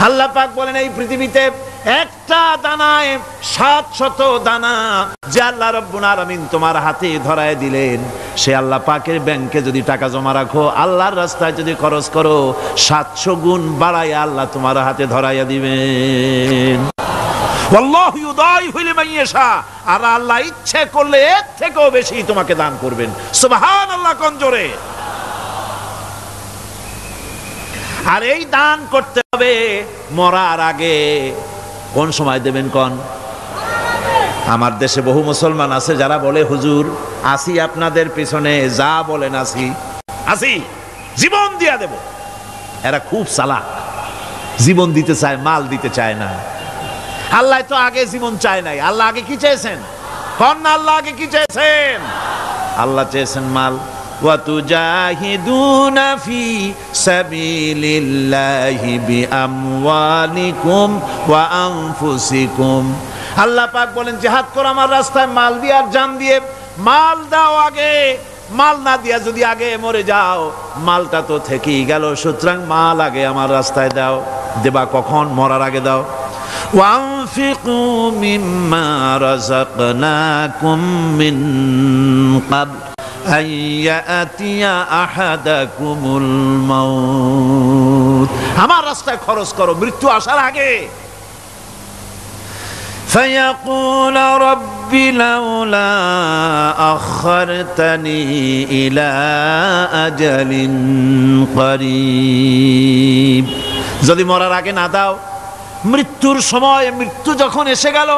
আল্লাহ পাক বলেন এই পৃথিবীতে একটা দানায় 700 দানা যে আল্লাহ রাব্বুল আলামিন তোমার হাতে ধরায় দিলেন, সে আল্লাহ পাকের ব্যাংকে যদি টাকা জমা রাখো, আল্লাহর রাস্তায় যদি খরচ করো, 700 গুণ বাড়ায় আল্লাহ তোমার হাতে ধরাইয়া দিবেন। আল্লাহু ইউদাইফু লিমান ইয়াশা, আর আল্লাহ ইচ্ছে করলে এর থেকেও বেশি তোমাকে দান করবেন। সুবহানাল্লাহ কোন জোরে। আর এই দান করতে হবে মরার আগে। কোন সময় দেবেন কোন? আমার দেশে বহু মুসলমান আছে যারা বলে হুজুর আসি আপনাদের পিছনে, যা বলেন আসি আসি, জীবন দিয়া দেব। এরা খুব চালাক, জীবন দিতে চায়, মাল দিতে চায় না। আল্লাহ তো আগে জীবন চায় নাই, আল্লাহ আগে কি চেয়েছেন? কোন আল্লাহ আগে কি চেয়েছেন? আল্লাহ চেয়েছেন মাল। ওয়াতুজাহিদুনা ফি সাবিলিল্লাহি বিআমওয়ালিকুম ওয়া আনফুসিকুম। আল্লাহ পাক বলেন জিহাদ করো আমার রাস্তায় মাল দিয়ে আর জান দিয়ে। মাল দাও আগে, মাল না দিয়া যদি আগে মরে যাও মালটা তো থেকেই গেল। সুতরাং মাল আগে আমার রাস্তায় দাও। দেবা কখন? মরার আগে দাও। ওয়ানফিকু মিম্মা রাযাকনাকুম মিন ক্বাবল আইয়াতিয়া আহাদাকুমুল মাউত। আমার রাস্তায় খরচ করো মৃত্যু আসার আগে। فيقول رب لولا أخرتني إلى أجل قريب। যদি মরার আগে না দাও, মৃত্যুর সময়, মৃত্যু যখন এসে গেল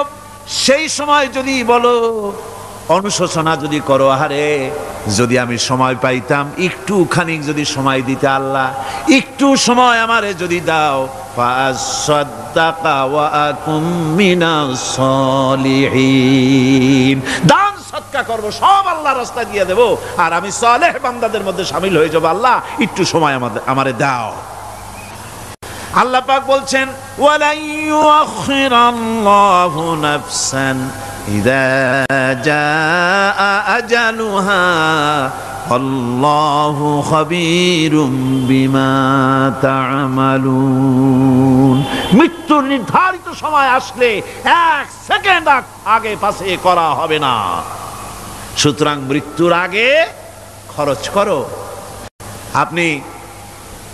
সেই সময় যদি বলো, অনুশোচনা যদি করো, আহারে যদি আমি সময় পাইতাম, একটুখানি যদি সময় দিতে আল্লাহ, একটু সময় আমারে যদি দাও, ফাসাদ্দাকা ওয়া আকুম মিনাস সালিহিন। দান সদকা করব, সব আল্লাহর রাস্তায় দিয়ে দেব, আর আমি সালেহ বান্দাদের মধ্যে শামিল হয়ে যাব। আল্লাহ একটু সময় আমারে দাও। আল্লাহ পাক বলছেন ওয়ালা ইউআখিরাল্লাহু নাফসান ইযা জাআ আজালুহা আল্লাহু খাবীরুম বিমা তা'মালুন। মৃত্যুর নির্ধারিত সময় আসলে 1 সেকেন্ড আগে পাশে করা হবে না। সুতরাং মৃত্যুর আগে খরচ করো। আপনি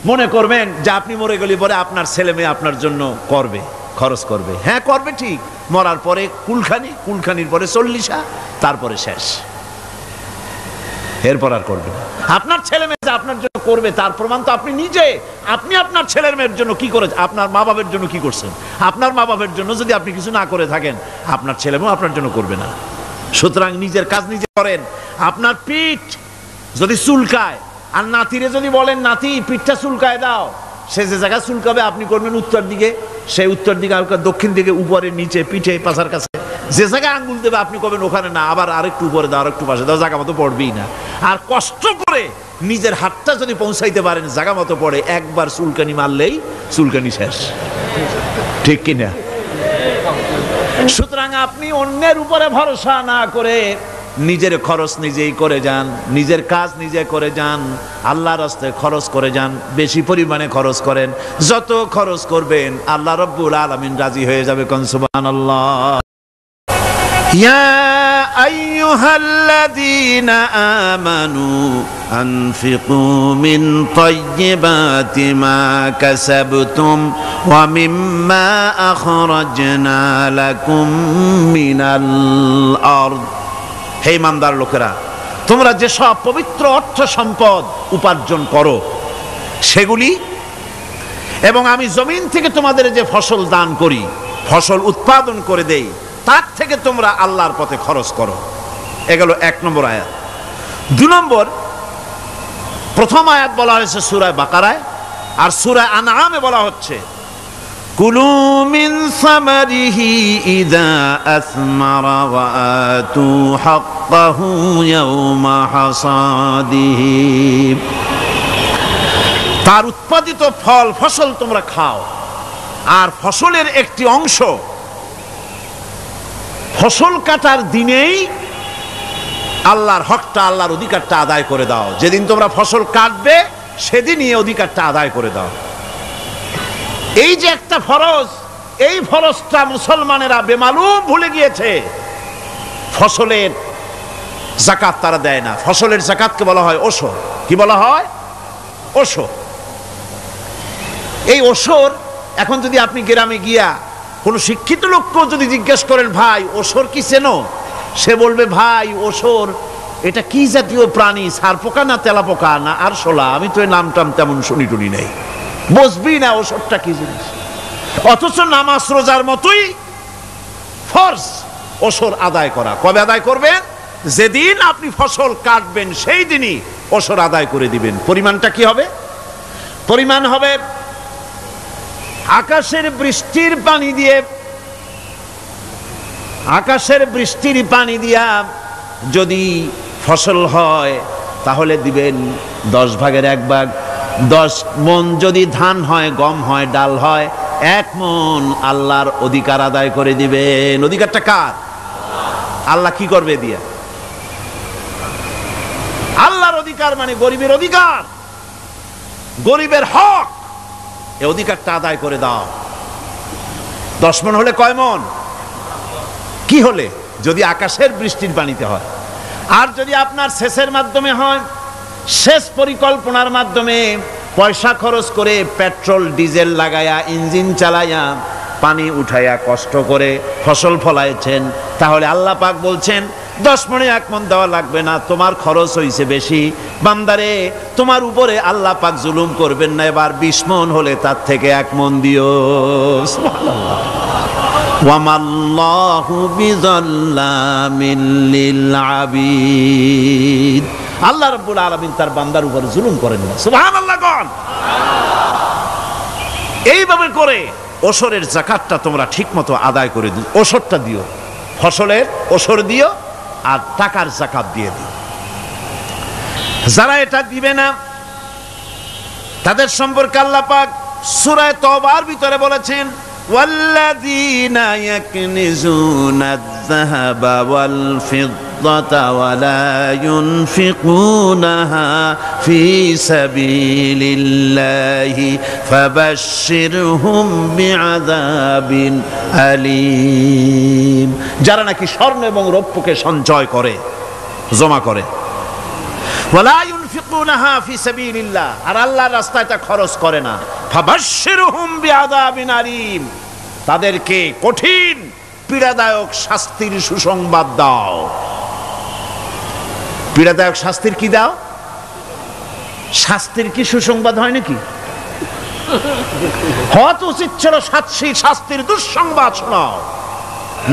মনে করবেন যে আপনি মরে গেলে পরে আপনার ছেলে মেয়ে আপনার জন্য করবে, খরচ করবে। হ্যাঁ করবে ঠিক, মরার পরে কুলখানির পরে 40, তারপরে শেষ, এরপর আর করবে না। আপনার ছেলে মেয়ে আপনার জন্য করবে তার প্রমাণ তো আপনি নিজে। আপনি আপনার ছেলের মেয়ের জন্য কি করে, আপনার মা বাবার জন্য কি করছেন? আপনার মা বাবার জন্য যদি আপনি কিছু না করে থাকেন, আপনার ছেলে মেয়ে আপনার জন্য করবে না। সুতরাং নিজের কাজ নিজে করেন। আপনার পিঠ যদি চুলকায় আর নাতিরে যদি বলেন নাতি পিঠটা চুলকায় দাও, সে যে জায়গায় চুলকাবে আপনি করবেন উত্তর দিকে, সেই উত্তর দিকে দক্ষিণ দিকে, উপরে নিচে, পিঠে, পাশার কাছে, যে জায়গায় আঙ্গুল দেবে আপনি করবেন ওখানে না, আবার আরেকটু উপরে দাও, আরেকটু পাশে দাও, জায়গা মতো পড়বেই না। আর কষ্ট করে নিজের হাতটা যদি পৌঁছাইতে পারেন জায়গা মতো পড়ে, একবার চুলকানি মারলেই চুলকানি শেষ, ঠিক কিনা? সুতরাং আপনি অন্যের উপরে ভরসা না করে নিজের খরচ নিজেই করে যান, নিজের কাজ নিজে করে যান, আল্লাহর রাস্তায় খরচ করে যান, বেশি পরিমাণে খরচ করেন। যত খরচ করবেন আল্লাহ রাব্বুল আলামিন রাজি হয়ে যাবে। কোন সুবহানাল্লাহ। ইয়া আইয়ুহাল্লাযীনা আমানু আনফিকু মিন তাইয়্যিবাতি মা কাসাবতুম ওয়া মিম্মা আখরাজনা লাকুম মিনাল আরদ। হে ইমানদার লোকেরা, তোমরা যেসব পবিত্র অর্থ সম্পদ উপার্জন করো সেগুলি, এবং আমি জমিন থেকে তোমাদের যে ফসল দান করি, ফসল উৎপাদন করে দেই, তার থেকে তোমরা আল্লাহর পথে খরচ করো। এগুলো 1 নম্বর আয়াত। 2 নম্বর, প্রথম আয়াত বলা হয়েছে সূরা বাকারায়, আর সূরা আনআমে বলা হচ্ছে কুলু মিন সামারিহি ইযা আসমারা ওয়া আতু হাক্কাহু ইয়াওমা হাসাদিহি। তার উৎপাদিত ফল ফসল তোমরা খাও, আর ফসলের একটি অংশ ফসল কাটার দিনেই আল্লাহর হকটা, আল্লাহর অধিকারটা আদায় করে দাও। যেদিন তোমরা ফসল কাটবে সেদিনই অধিকারটা আদায় করে দাও। এই যে একটা ফরজ, এই ফরজটা মুসলমানেরা বেমালুম ভুলে গিয়েছে। ফসলের যাকাত তারা দেয় না। ফসলের যাকাতকে বলা হয় ওশর। কি বলা হয়? ওশর। এই ওশর, এখন যদি আপনি গ্রামে গিয়া কোনো শিক্ষিত লোককেও যদি জিজ্ঞেস করেন, ভাই ওশর কি চেনো? সে বলবে, ভাই ওশর এটা কি জাতীয় প্রাণী, সারপোকা না তেলাপোকা না আরশোলা, আমি তো এই নামটাম তেমন শুনি টুনি নেই, বুঝবি না ওশরটা কি জিনিস। অথচ নামাজ রোজার মতোই ফরজ ওশর আদায় করা। কবে আদায় করবেন? যেদিন আপনি ফসল কাটবেন সেই দিনই ওশর আদায় করে দিবেন। পরিমাণটা কি হবে? পরিমাণ হবে আকাশের বৃষ্টির পানি দিয়ে, আকাশের বৃষ্টির পানি দিয়া যদি ফসল হয় তাহলে দিবেন 10 ভাগের 1 ভাগ। 10 মণ যদি ধান হয়, গম হয়, ডাল হয়, 1 মণ আল্লাহর অধিকার আদায় করে দিবেন। অধিকারটা কার? আল্লাহ কি করবে দিয়া? আল্লাহর অধিকার মানে গরিবের অধিকার, গরিবের হক। এই অধিকারটা আদায় করে দাও। 10 মণ হলে কয় মণ? কি হলে? যদি আকাশের বৃষ্টির পানিতে হয়। আর যদি আপনার সেচের মাধ্যমে হয়, সেচ পরিকল্পনার মাধ্যমে পয়সা খরচ করে পেট্রোল ডিজেল লাগায়া ইঞ্জিন চালাইয়া পানি উঠাইয়া কষ্ট করে ফসল ফলাইছেন, তাহলে আল্লাহ পাক বলছেন 10 মণে 1 মণ দেওয়া লাগবে না, তোমার খরচ হইছে বেশি। বান্দারে, তোমার উপরে আল্লাহ পাক জুলুম করবেন না, এবার 20 মণ হলে তার থেকে 1 মণ দিও। সুবহানাল্লাহ। ওয়ামাল্লাহু বিযাল্লামিল লিল আবিদ। আল্লাহ রাব্বুল আলামিন তার বান্দার উপর জুলুম করেন না। সুবহানাল্লাহ কোন। এইভাবে করে ওশরের যাকাতটা তোমরা ঠিকমতো আদায় করে দিও। ওশরটা দিও, ফসলের ওশর দিও, আর টাকার যাকাত দিয়ে দিও। যারা এটা দিবে না তাদের সম্পর্কে আল্লাহ পাক সূরা তওবার ভিতরে বলেছেন, ওয়াল্লাযীনা ইয়াকনিজুনা আয-যাহাবা ওয়াল ফিদ্দাতা ওয়া লা ইউনফিকুনাহা ফী সাবিলিল্লাহি ফাবাশশিরহুম বিআযাবিন আলীম। যারা নাকি স্বর্ণ এবং রৌপ্যকে সঞ্চয় করে, জমা করে, ওয়া লা ইউনফিকুনাহা ফী সাবিলিল্লাহ, আর আল্লাহর রাস্তায় তা খরচ করে না, ফাবাশশিরহুম বিআযাবিন আলীম, তাদেরকে কঠিন পীড়াদায়ক শাস্তির সুসংবাদ দাও। পীড়াদায়ক শাস্তির কি দাও? শাস্তির কি সুসংবাদ হয় নাকি? হয়তো উচিত ছিল শাস্তির দুঃসংবাদ শোনাও,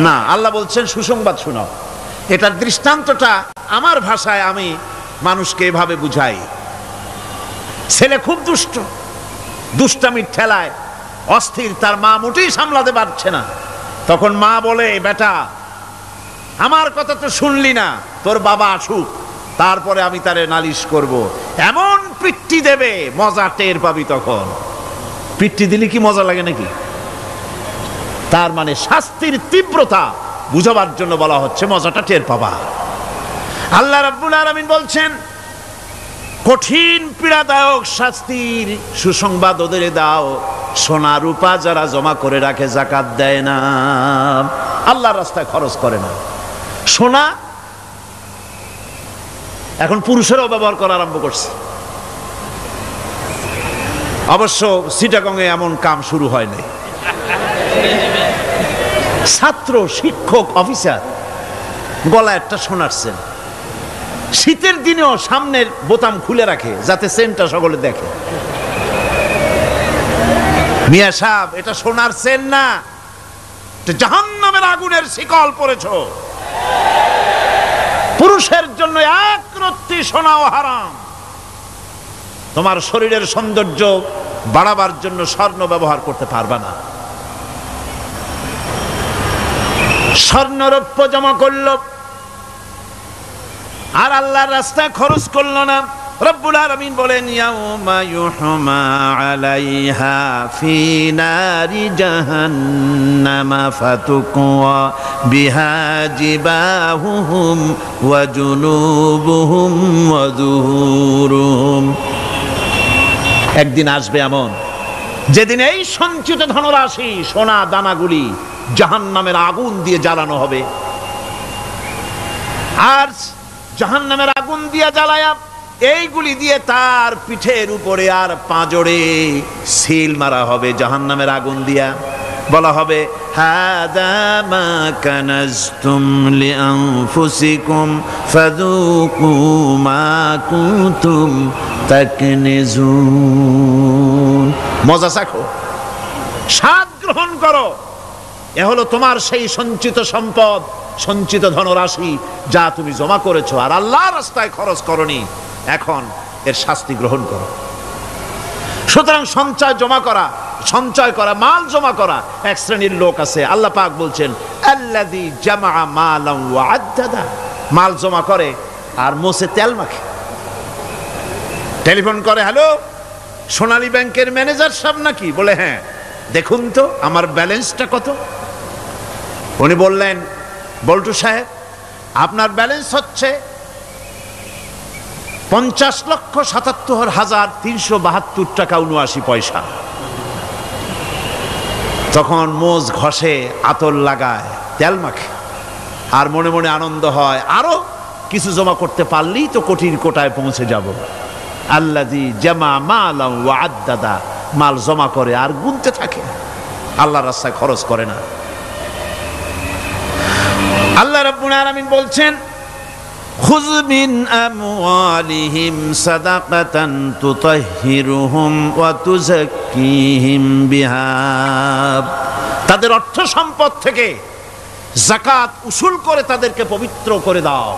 না, আল্লাহ বলছেন সুসংবাদ শোনাও। এটার দৃষ্টান্তটা আমার ভাষায় আমি মানুষকে এভাবে বুঝাই। ছেলে খুব দুষ্ট, দুষ্টামির ঠেলায় অস্থির, তার মা মোটেই সামলাতে পারছে না। তখন মা বলে, বেটা আমার কথা তো শুনলি না, তোর বাবা আসুক, তারপরে আমি তারে নালিশ করব। এমন পিট্টি দেবে, মজা টের পাবি। তখন পিট্টি দিলে কি মজা লাগে নাকি? তার মানে শাস্তির তীব্রতা বুঝাবার জন্য বলা হচ্ছে, মজাটা টের পাবা। আল্লাহ রাব্বুল আলামিন বলছেন, কঠিন পীড়াদায়ক শাস্তির সুসংবাদ ওদের দাও, সোনা রূপা যারা জমা করে রাখে, যাকাত দেয় না, আল্লাহর রাস্তায় খরচ করে না। সোনা এখন পুরুষেরাও ব্যবহার করা আরম্ভ করছে। অবশ্য চিটাগংয়ে এমন কাম শুরু হয় নাই। ছাত্র, শিক্ষক, অফিসার গলায় একটা সোনার চেন, শীতের দিনেও সামনের বোতাম খুলে রাখে যাতে চেনটা সকলে দেখে। মিয়া সাহেব, এটা সোনার চেন না, জাহান্নামের আগুনের শিকল পড়েছ। পুরুষের জন্য এক রত্তি সোনাও হারাম। তোমার শরীরের সৌন্দর্য বাড়াবার জন্য স্বর্ণ ব্যবহার করতে পারবা না। স্বর্ণ রৌপ্য জমা করলো আর আল্লাহর রাস্তায় খরচ করলো না। রব্বুল আলামিন বলেন, ইয়াউমা ইউহমা আলাইহা ফি নারি জাহান্নামা ফাতুকওয়া বিহা জিবাহুহুম ওয়া জুনুবুহুম ওয়া যুহুরুহুম। একদিন আসবে এমন যেদিন এই সঞ্চিত ধনরাশি, সোনা দানাগুলি জাহান্নামের আগুন দিয়ে জ্বালানো হবে। আর জাহান্নামের আগুন দিয়ে জ্বালায়া এইগুলি দিয়ে তার পিঠের উপরে আর পাঁজরে সিল মারা হবে জাহান্নামের আগুন দিয়া। বলা হবে, হাদা মা কানাজতুম লিআনফুসিকুম ফাযুকু মা কুনতুম তাকনিজুন। মজা চাখো, স্বাদ গ্রহণ করো। এ হলো তোমার সেই সঞ্চিত সম্পদ, সঞ্চিত ধনরাশি যা তুমি জমা করেছো আর আল্লাহর রাস্তায় খরচ করনি। এখন এর শাস্তি গ্রহণ করো। সুতরাং সঞ্চয় করা, মাল জমা করা এক শ্রেণীর লোক আছে। আল্লাহ পাক বলছেন, আল্লাযী জামা মালান ওয়া আদ্দাদা। মাল জমা করে আর মোছে তেল মাখে। টেলিফোন করে, হ্যালো, সোনালী ব্যাংকের ম্যানেজার সাহেব নাকি? বলে, হ্যাঁ, দেখুন তো আমার ব্যালেন্সটা কত। উনি বললেন, বল্টু সাহেব, আপনার ব্যালেন্স হচ্ছে 50,77,372 টাকা 79 পয়সা। তখন মোজ ঘষে, আতর লাগায়, তেল মাখে আর মনে মনে আনন্দ হয়, আরো কিছু জমা করতে পারলেই তো কোটির কোটায় পৌঁছে যাব। আল্লাযী জামা মালান ওয়া আদ্দাদা। মাল জমা করে আর গুনতে থাকে, আল্লাহর রাস্তায় খরচ করে না। আল্লাহ রাব্বুল আলামিন বলছেন, খুয মিন আমওয়ালিহিম সাদাকাতান তুতাহহিরুহুম ওয়া তুযাক্কিহিম বিহা। তাদের অর্থ সম্পদ থেকে যাকাত উসুল করে তাদেরকে পবিত্র করে দাও।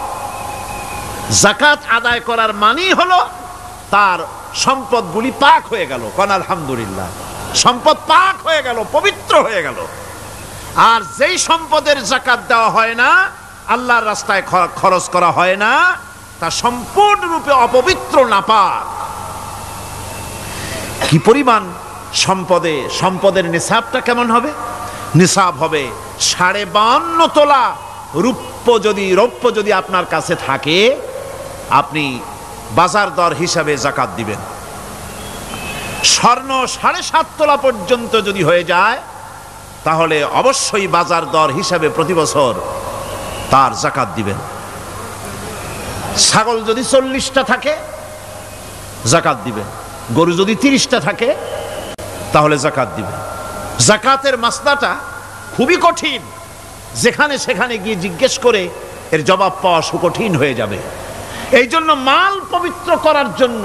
যাকাত আদায় করার মানেই হলো তার সম্পদগুলি পাক হয়ে গেল। কোন আলহামদুলিল্লাহ, সম্পদ পাক হয়ে গেল, পবিত্র হয়ে গেল। আর যেই সম্পদের যাকাত দেওয়া হয় না, আল্লাহর রাস্তায় খরচ করা হয় না, তা সম্পূর্ণরূপে অপবিত্র, নাপাক। কি পরিমাণ সম্পদের নিসাবটা কেমন হবে? নিসাব হবে 52.5 তোলা রৌপ্য যদি আপনার কাছে থাকে, আপনি বাজার দর হিসাবে যাকাত দিবেন। স্বর্ণ 7.5 তোলা পর্যন্ত যদি হয়ে যায়, তাহলে অবশ্যই বাজার দর হিসাবে প্রতি বছর তার যাকাত দিবেন। ছাগল যদি 40টা থাকে, যাকাত দিবেন। গরু যদি 30টা থাকে, তাহলে যাকাত দিবেন। যাকাতের মাসলাটা খুবই কঠিন। যেখানে সেখানে গিয়ে জিজ্ঞেস করে এর জবাব পাওয়া সুকঠিন হয়ে যাবে। এই জন্য মাল পবিত্র করার জন্য,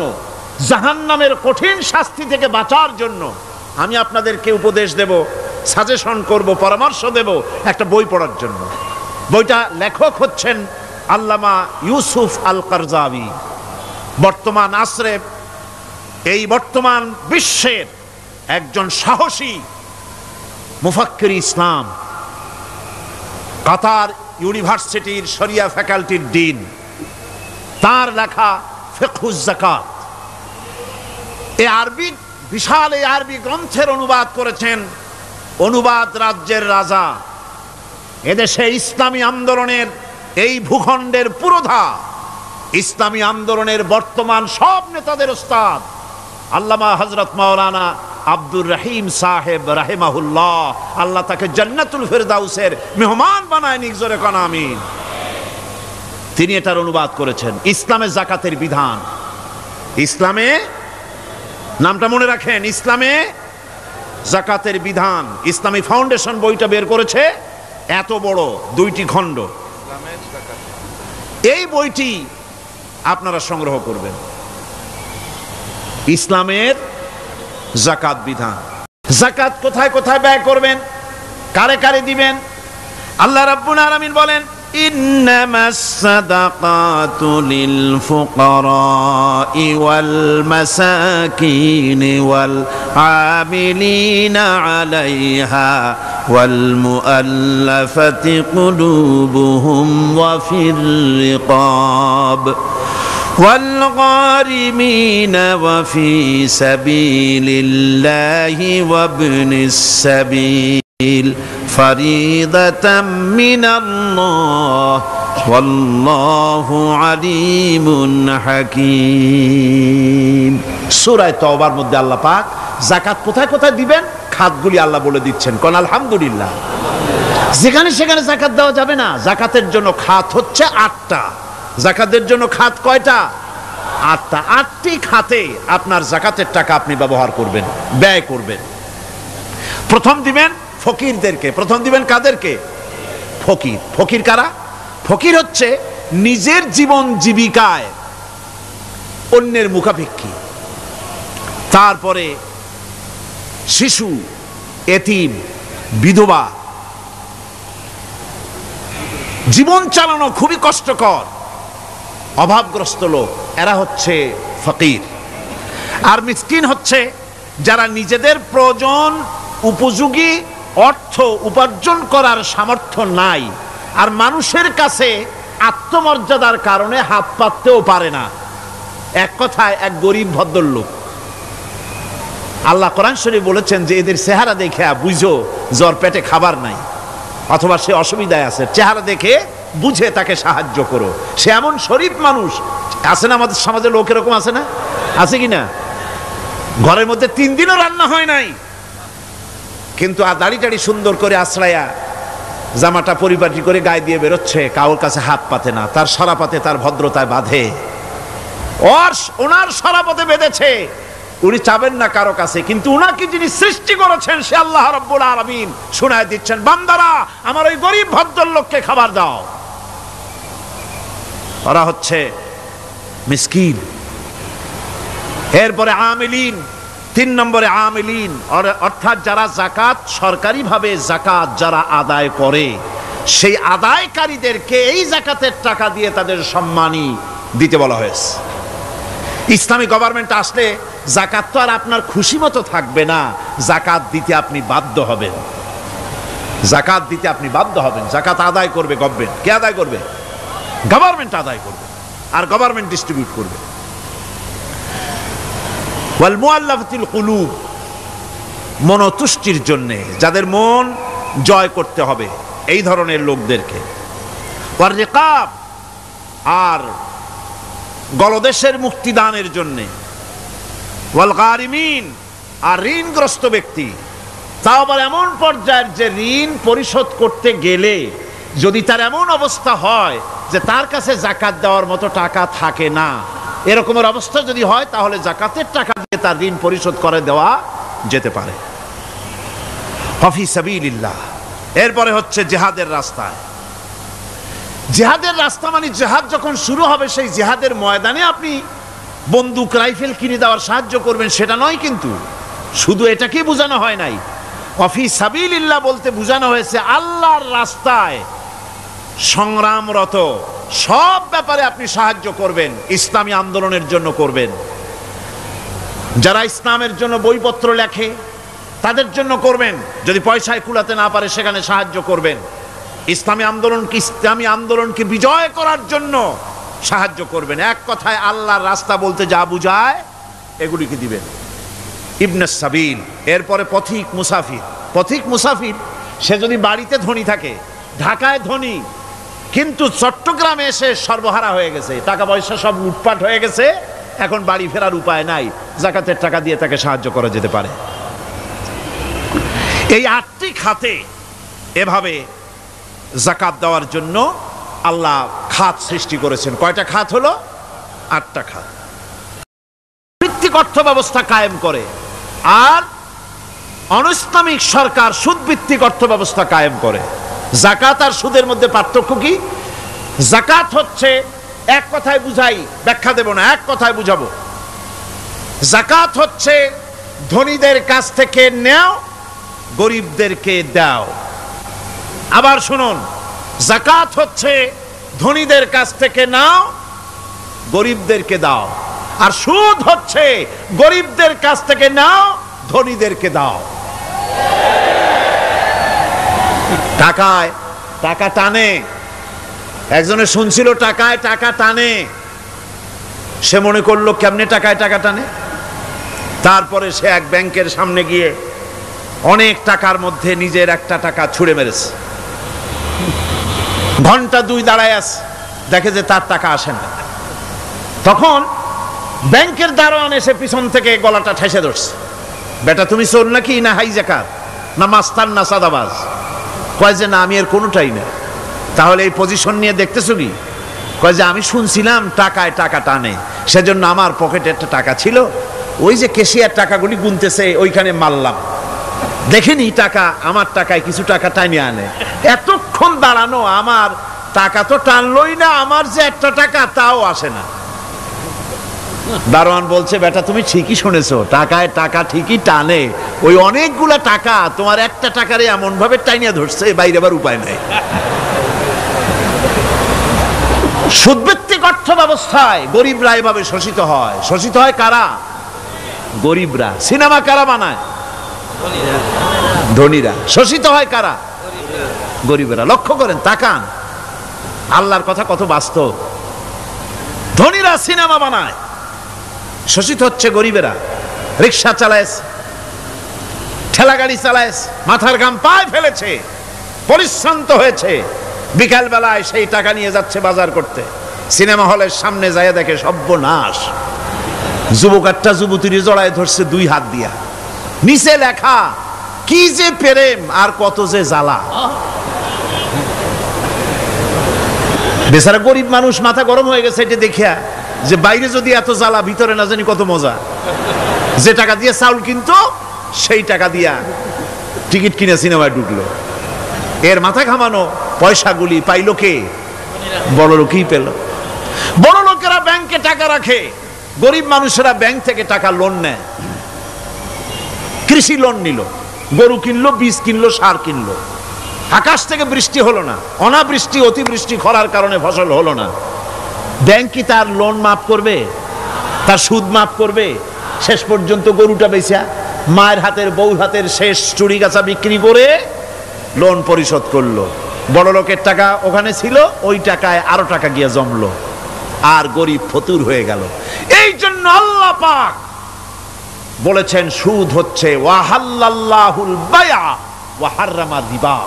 জাহান্নামের কঠিন শাস্তি থেকে বাঁচার জন্য আমি আপনাদেরকে উপদেশ দেব, সাজেশন করব, পরামর্শ দেব একটা বই পড়ার জন্য। বইটা লেখক হচ্ছেন আল্লামা ইউসুফ আল কারজাবী। বর্তমান আসরে, এই বর্তমান বিশ্বের একজন সাহসী মুফাক্কির ইসলাম, কাতার ইউনিভার্সিটির শরিয়া ফ্যাকাল্টির ডিন। তার লেখা ফিকহুজ যাকাত, বিশাল এই আরবি গ্রন্থের অনুবাদ করেছেন অনুবাদ রাজ্যের রাজা, এদেশে ইসলামী আন্দোলনের, এই ভূখণ্ডের পুরোধা ইসলামী আন্দোলনের বর্তমান সব নেতাদের ওস্তাদ আল্লামা হযরত মাওলানা আব্দুর রহিম সাহেব রাহিমাহুল্লাহ। আল্লাহ তাকে জান্নাতুল ফেরদাউসের মেহমান বানায় নিক, জোরে কোন আমিন। তিনি এটার অনুবাদ করেছেন ইসলামে জাকাতের বিধান। ইসলামে, নামটা মনে রাখেন, ইসলামে জাকাতের বিধান। ইসলামী ফাউন্ডেশন বইটা বের করেছে, এত বড় 2টি খণ্ড। এই বইটি আপনারা সংগ্রহ করবেন। ইসলামের জাকাত বিধান। জাকাত কোথায় কোথায় ব্যয় করবেন, কারে কারে দিবেন? আল্লাহ রাব্বুল আলামিন বলেন, ইন্নামাস সাদাকাতু লিল ফুকারাই ওয়াল মাসাকিন ওয়াল আমিলিনা আলাইহা ওয়াল মুআল্লাফাতি কুলুবুহুম ওয়া ফির রিকাব والغارمين وفي سبيل الله وابن السبيل فريضة من الله والله عليم حكيم। সূরা তাওবার মধ্যে আল্লাহ পাক যাকাত কোথায় কোথায় দিবেন খাতগুলি আল্লাহ বলে দিচ্ছেন। কোন আলহামদুলিল্লাহ। যেখানে সেখানে যাকাত দেওয়া যাবে না। যাকাতের জন্য খাত হচ্ছে 8টা। যাকাতের জন্য খাত কয়টা? 8টা। 8টি খাতে আপনার যাকাতের টাকা আপনি ব্যবহার করবেন, ব্যয় করবেন। প্রথম দিবেন ফকিরদেরকে। প্রথম দিবেন কাদেরকে? ফকির। ফকির কারা? ফকির হচ্ছে নিজের জীবন জীবিকায় অন্যের মুখাপেক্ষী। তারপরে শিশু, এতিম, বিধবা, জীবন চালানো খুবই কষ্টকর, অভাবগ্রস্ত লোক, এরা হচ্ছে ফকির। আর মিসকিন হচ্ছে যারা নিজেদের প্রয়োজন উপযোগী অর্থ উপার্জন করার সামর্থ্য নাই, আর মানুষের কাছে আত্মমর্যাদার কারণে হাত পাততেও পারে না। এক কথায় এক গরিব ভদ্রলোক। আল্লাহ কোরআন শরীফ বলেছেন যে এদের চেহারা দেখে বুঝো জ্বর পেটে খাবার নাই, অথবা সে অসুবিধায় আছে। চেহারা দেখে বুঝে তাকে সাহায্য করো। সে এমন শরীফ মানুষ আছে না আমাদের সমাজে? লোক এরকম আছে না? আছে কি না? ঘরের মধ্যে 3 দিনও রান্না হয় নাই, কিন্তু দাড়ি টাড়ি সুন্দর করে আশ্রায়া জামাটা পরিপাটি করে গায়ে দিয়ে বেরোচ্ছে, কাউর কাছে হাত পাতে না। তার সরাপাতে তার ভদ্রতায় বাঁধে। ওনার সরাপতে বেঁধেছে, উনি চাবেন না কারো কাছে, কিন্তু উনাকে যিনি সৃষ্টি করেছেন সে আল্লাহ রাব্বুল আলামিন শোনায় দিচ্ছেন, বান্দারা আমার ওই গরিব ভদ্রলোককে খাবার দাও। ওরা হচ্ছে মিসকিন। এরপরে আমিলিন, 3 নম্বরে আমিলিন, অর্থাৎ যারা যাকাত সরকারিভাবে যাকাত যারা আদায় করে, সেই আদায়কারীদেরকে এই যাকাতের টাকা দিয়ে তাদের সম্মানী দিতে বলা হয়েছে। ইসলামী গভর্নমেন্ট আসলে যাকাত তো আর আপনার খুশি মতো থাকবে না, যাকাত দিতে আপনি বাধ্য হবেন। যাকাত দিতে আপনি বাধ্য হবেন। যাকাত আদায় করবে গভর্নমেন্ট। কে আদায় করবে? গভর্নমেন্ট আদায় করবে, আর গভর্নমেন্ট ডিস্ট্রিবিউট করবে। ওয়াল মুআল্লাফাতিল কুলুব, মনোতুষ্টির জন্য, যাদের মন জয় করতে হবে, এই ধরনের লোকদেরকে। ওয়ার রিকাব, আর গলদেশের মুক্তিদানের জন্য। ওয়াল গারিমিন, আর ঋণগ্রস্ত ব্যক্তি। তাও আবার এমন পর্যায়ের যে ঋণ পরিশোধ করতে গেলে যদি তার এমন অবস্থা হয় যে তার কাছে যাকাত দেওয়ার মতো টাকা থাকে না, এরকমের অবস্থা যদি হয়, তাহলে যাকাতের টাকা দিয়ে তার ঋণ পরিশোধ করে দেওয়া যেতে পারে। ফি সাবিলিল্লাহ। এরপরে হচ্ছে জিহাদের রাস্তায়। জিহাদের রাস্তা মানে জিহাদ যখন শুরু হবে, সেই জিহাদের ময়দানে আপনি বন্দুক রাইফেল কিনে দেওয়ার সাহায্য করবেন, সেটা নয়। কিন্তু শুধু এটাকে বোঝানো হয় নাই। ফি সাবিলিল্লাহ বলতে বোঝানো হয়েছে আল্লাহর রাস্তায় সংগ্রামরত সব ব্যাপারে আপনি সাহায্য করবেন। ইসলামী আন্দোলনের জন্য করবেন। যারা ইসলামের জন্য বইপত্র লেখে তাদের জন্য করবেন। যদি পয়সায় কুলাতে না পারে সেখানে সাহায্য করবেন। ইসলামী আন্দোলনকে বিজয় করার জন্য সাহায্য করবেন। এক কথায় আল্লাহর রাস্তা বলতে যা বুঝায় এগুলিকে দিবেন। ইবনে সাবিল। এরপরে পথিক মুসাফির। পথিক মুসাফির সে যদি বাড়িতে ধনী থাকে, ঢাকায় ধনী, কিন্তু চট্টগ্রামে এসে সর্বহারা হয়ে গেছে, টাকা পয়সা সব লুটপাট হয়ে গেছে, এখন বাড়ি ফেরার উপায় নাই, যাকাতের টাকা দিয়ে তাকে সাহায্য করা যেতে পারে। এই 8টি খাতে এভাবে যাকাত দেওয়ার জন্য আল্লাহ খাত সৃষ্টি করেছেন। কয়টা খাত হলো? 8টা খাত। ভিত্তিক অর্থ ব্যবস্থা কায়েম করে, আর অনৈসলামিক সরকার সুদ ভিত্তিক অর্থ ব্যবস্থা কায়েম করে। যাকাত আর সুদের মধ্যে পার্থক্য কি? যাকাত হচ্ছে, এক কথায় বুঝাই, ব্যাখ্যা দেব না, এক কথায় বুঝাবো। যাকাত হচ্ছে ধনীদের কাছ থেকে নেও, গরিবদেরকে দাও। আবার শুনুন, যাকাত হচ্ছে ধনীদের কাছ থেকে নাও, গরিবদেরকে দাও। আর সুদ হচ্ছে গরিবদের কাছ থেকে নাও, ধনীদেরকে দাও। টাকায় টাকা টানে। একজনে শুনছিল টাকায় টাকা টানে, সে মনে করলো কেমনে টাকায় টাকা টানে। তারপরে সে এক ব্যাংকের সামনে গিয়ে অনেক টাকার মধ্যে নিজের একটা টাকা ছুঁড়ে মেরেছে। ঘন্টা 2 দাঁড়ায় আছে, দেখে যে তার টাকা আসে না। তখন ব্যাংকের দারোয়ান এসে পিছন থেকে গলাটা ঠেসে ধরছে, বেটা তুমি চোর নাকি, না হাইজাকার, না মাস্তান, না সাদাবাজ? কয় যে না, আমি এর কোনোটাই না। তাহলে এই পজিশন নিয়ে দেখতেছো কি? কয় যে আমি শুনছিলাম টাকায় টাকা টানে, সেজন্য আমার পকেটে একটা টাকা ছিল, ওই যে কেশিয়ার টাকাগুলি গুনতেছে ওইখানে মারলাম, দেখেনি টাকা, আমার টাকায় কিছু টাকা টাইনে আনে। এতক্ষণ দাঁড়ানো, আমার টাকা তো টানলই না, আমার যে একটা টাকা তাও আসে না। দারোয়ান বলছে, বেটা তুমি ঠিকই শুনেছো, টাকায় টাকা ঠিকই টানে, ওই অনেকগুলা টাকা তোমার একটা টাকারে এমন ভাবে টাইনিয়া ধরছে, বাইরে আবার উপায় নাই। সুদভিত্তিক অর্থ ব্যবস্থায় গরিবরা এভাবে শোষিত হয়। শোষিত হয় কারা? গরিবরা। সিনেমা কারা বানায়? ধনীরা। শোষিত হয় কারা? গরিবরা। লক্ষ্য করেন, তাকান, আল্লাহর কথা কত বাস্তব। ধনীরা সিনেমা বানায়, শোষিত হচ্ছে গরিবেরা। রিক্সা চালায়, ঠেলা গাড়ি চালায়, মাথার ঘাম পায়ে ফেলেছে, পরিশ্রান্ত হয়েছে, বিকাল বেলায় সেই টাকা নিয়ে যাচ্ছে বাজার করতে। সিনেমা হলের সামনে যায় দেখে সর্বনাশ, যুবক একটা যুবতীর জড়ায় ধরছে 2 হাত দিয়া, নিচে লেখা কি যে প্রেম আর কত যে জ্বালা। বেচারা গরিব মানুষ মাথা গরম হয়ে গেছে এটা দেখিয়া, যে বাইরে যদি এত জ্বালা, ভিতরে না জানি কত মজা। যে টাকা দিয়ে চাউল কিনতো, সেই টাকা দিয়া টিকিট কিনে সিনেমায় ঢুকলো। এর মাথা ঘামানো পয়সাগুলি পাইলো কে? বড় লোকই পেল। বড় লোকেরা ব্যাংকে টাকা রাখে, গরিব মানুষেরা ব্যাংক থেকে টাকা লোন নেয়। কৃষি লোন নিল, গরু কিনলো, বীজ কিনলো, সার কিনলো। আকাশ থেকে বৃষ্টি হলো না, অনাবৃষ্টি, অতিবৃষ্টি, খরার কারণে ফসল হলো না। ব্যাংক কি তার লোন মাফ করবে? তার সুদ মাফ করবে? শেষ পর্যন্ত গরুটা বেচা, মায়ের হাতের, বউ হাতের শেষ চুড়ি গাছা বিক্রি করে লোন পরিশোধ করলো। বড় লোকের টাকা ওখানে ছিল, ওই টাকায় আরো টাকা গিয়ে জমলো, আর গরিব ফতুর হয়ে গেল। এই জন্য আল্লাহ পাক বলেছেন, সুদ হচ্ছে ওয়াহাল্লাল্লাহুল বায়া ওয়া হাররামা রিবা।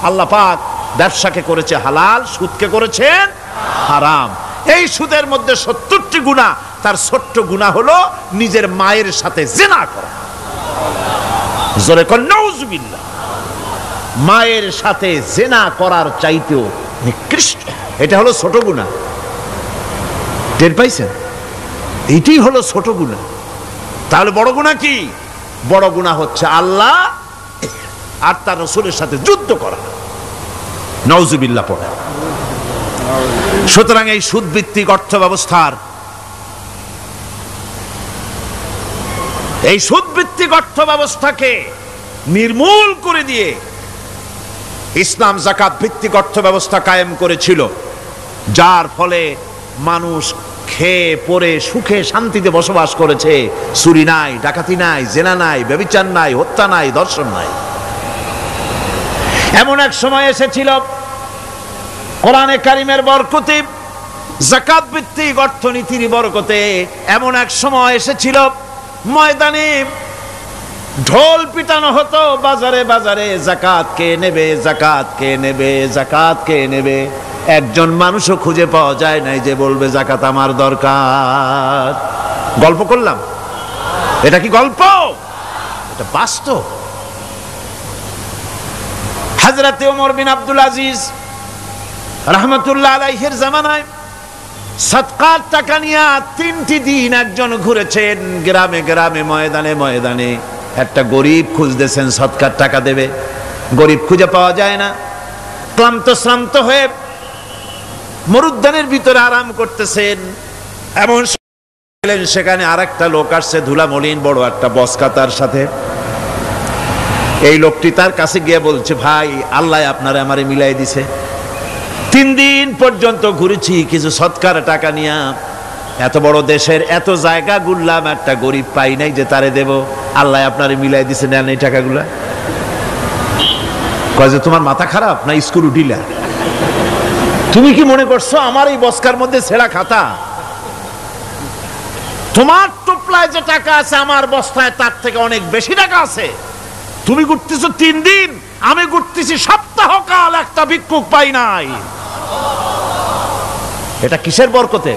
আল্লাহ পাক ব্যবসাকে করেছে হালাল, সুদকে করেছেন হারাম। এই সুদের মধ্যে 70টি গুনাহ, তার ছোট্ট গুনাহ হলো নিজের মায়ের সাথে জিনা করা। জোরে কোন নাউজুবিল্লাহ। মায়ের সাথে জিনা করার চাইতেও নিকৃষ্ট, এটা হলো ছোট গুনাহ। টের পাইছেন? এটাই হলো ছোট গুনাহ। তাহলে বড় গুনাহ কি? বড় গুনাহ হচ্ছে আল্লাহ আর তার রাসূলের সাথে যুদ্ধ করা। নাউজুবিল্লাহ পড়ে। সুতরাং এই সুদভিত্তিক অর্থ ব্যবস্থার, এই সুদভিত্তিক অর্থ ব্যবস্থাকে নির্মূল করে দিয়ে ইসলাম যাকাত ভিত্তিক অর্থ ব্যবস্থা কায়েম করেছিল, যার ফলে মানুষ খেয়ে পরে সুখে শান্তিতে বসবাস করেছে। চুরি নাই, ডাকাতি নাই, জেনা নাই, ব্যভিচার নাই, হত্যা নাই, ধর্ষণ নাই। এমন এক সময় এসেছিল কোরআনে কারিমের বরকতে, যাকাত ভিত্তিক অর্থনীতির বরকতে, এমন এক সময় এসেছিল ময়দানে ঢোল পিটানো হতো বাজারে বাজারে, যাকাত কে নেবে, যাকাত কে নেবে, যাকাত কে নেবে। একজন মানুষও খুঁজে পাওয়া যায় নাই যে বলবে যাকাত আমার দরকার। গল্প করলাম? এটা কি গল্প? এটা বাস্তব। হযরত ওমর বিন আব্দুল আজিজ রাহমাতুল্লাহ আলাইহির জামানায় সাদকার টাকা নিয়ে 3টি দিন একজন ঘুরেছেন গ্রামে গ্রামে, ময়দানে ময়দানে, একটা গরিব খুঁজতেছেন সদকার টাকা দেবে, গরিব খুঁজে পাওয়া যায় না। ক্লান্ত শ্রান্ত হয়ে মরুদ্যানের ভিতরে আরাম করতেছেন, এমন সেখানে আরেকটা লোক আসছে, ধুলামলিন বড় একটা বস্কা তার সাথে। এই লোকটি তার কাছে গিয়ে বলছে, ভাই আল্লাহ আপনারে আমারে মিলাই দিছে, 3 দিন পর্যন্ত ঘুরেছি কিছু সদকার টাকা নিয়ে, এত বড় দেশের এত জায়গা ঘুরলাম, একটা গরিব পাই নাই যে তারে দেব, আল্লাহ আপনারে মিলাই দিছে, নেন এই টাকাগুলা। কয় যে তোমার মাথা খারাপ না স্কুল উঠিলা? তুমি কি মনে করছো আমার এই বস্কার মধ্যে ছেঁড়া খাতা? তোমার টোপলায় যে টাকা আছে আমার বস্তায় তার থেকে অনেক বেশি টাকা আছে। তুমি ঘুরতেছো 3 দিন, আমি ঘুরতেছি সপ্তাহকাল, একটা ভিক্ষুক পাই নাই। এটা কিসের বরকতে?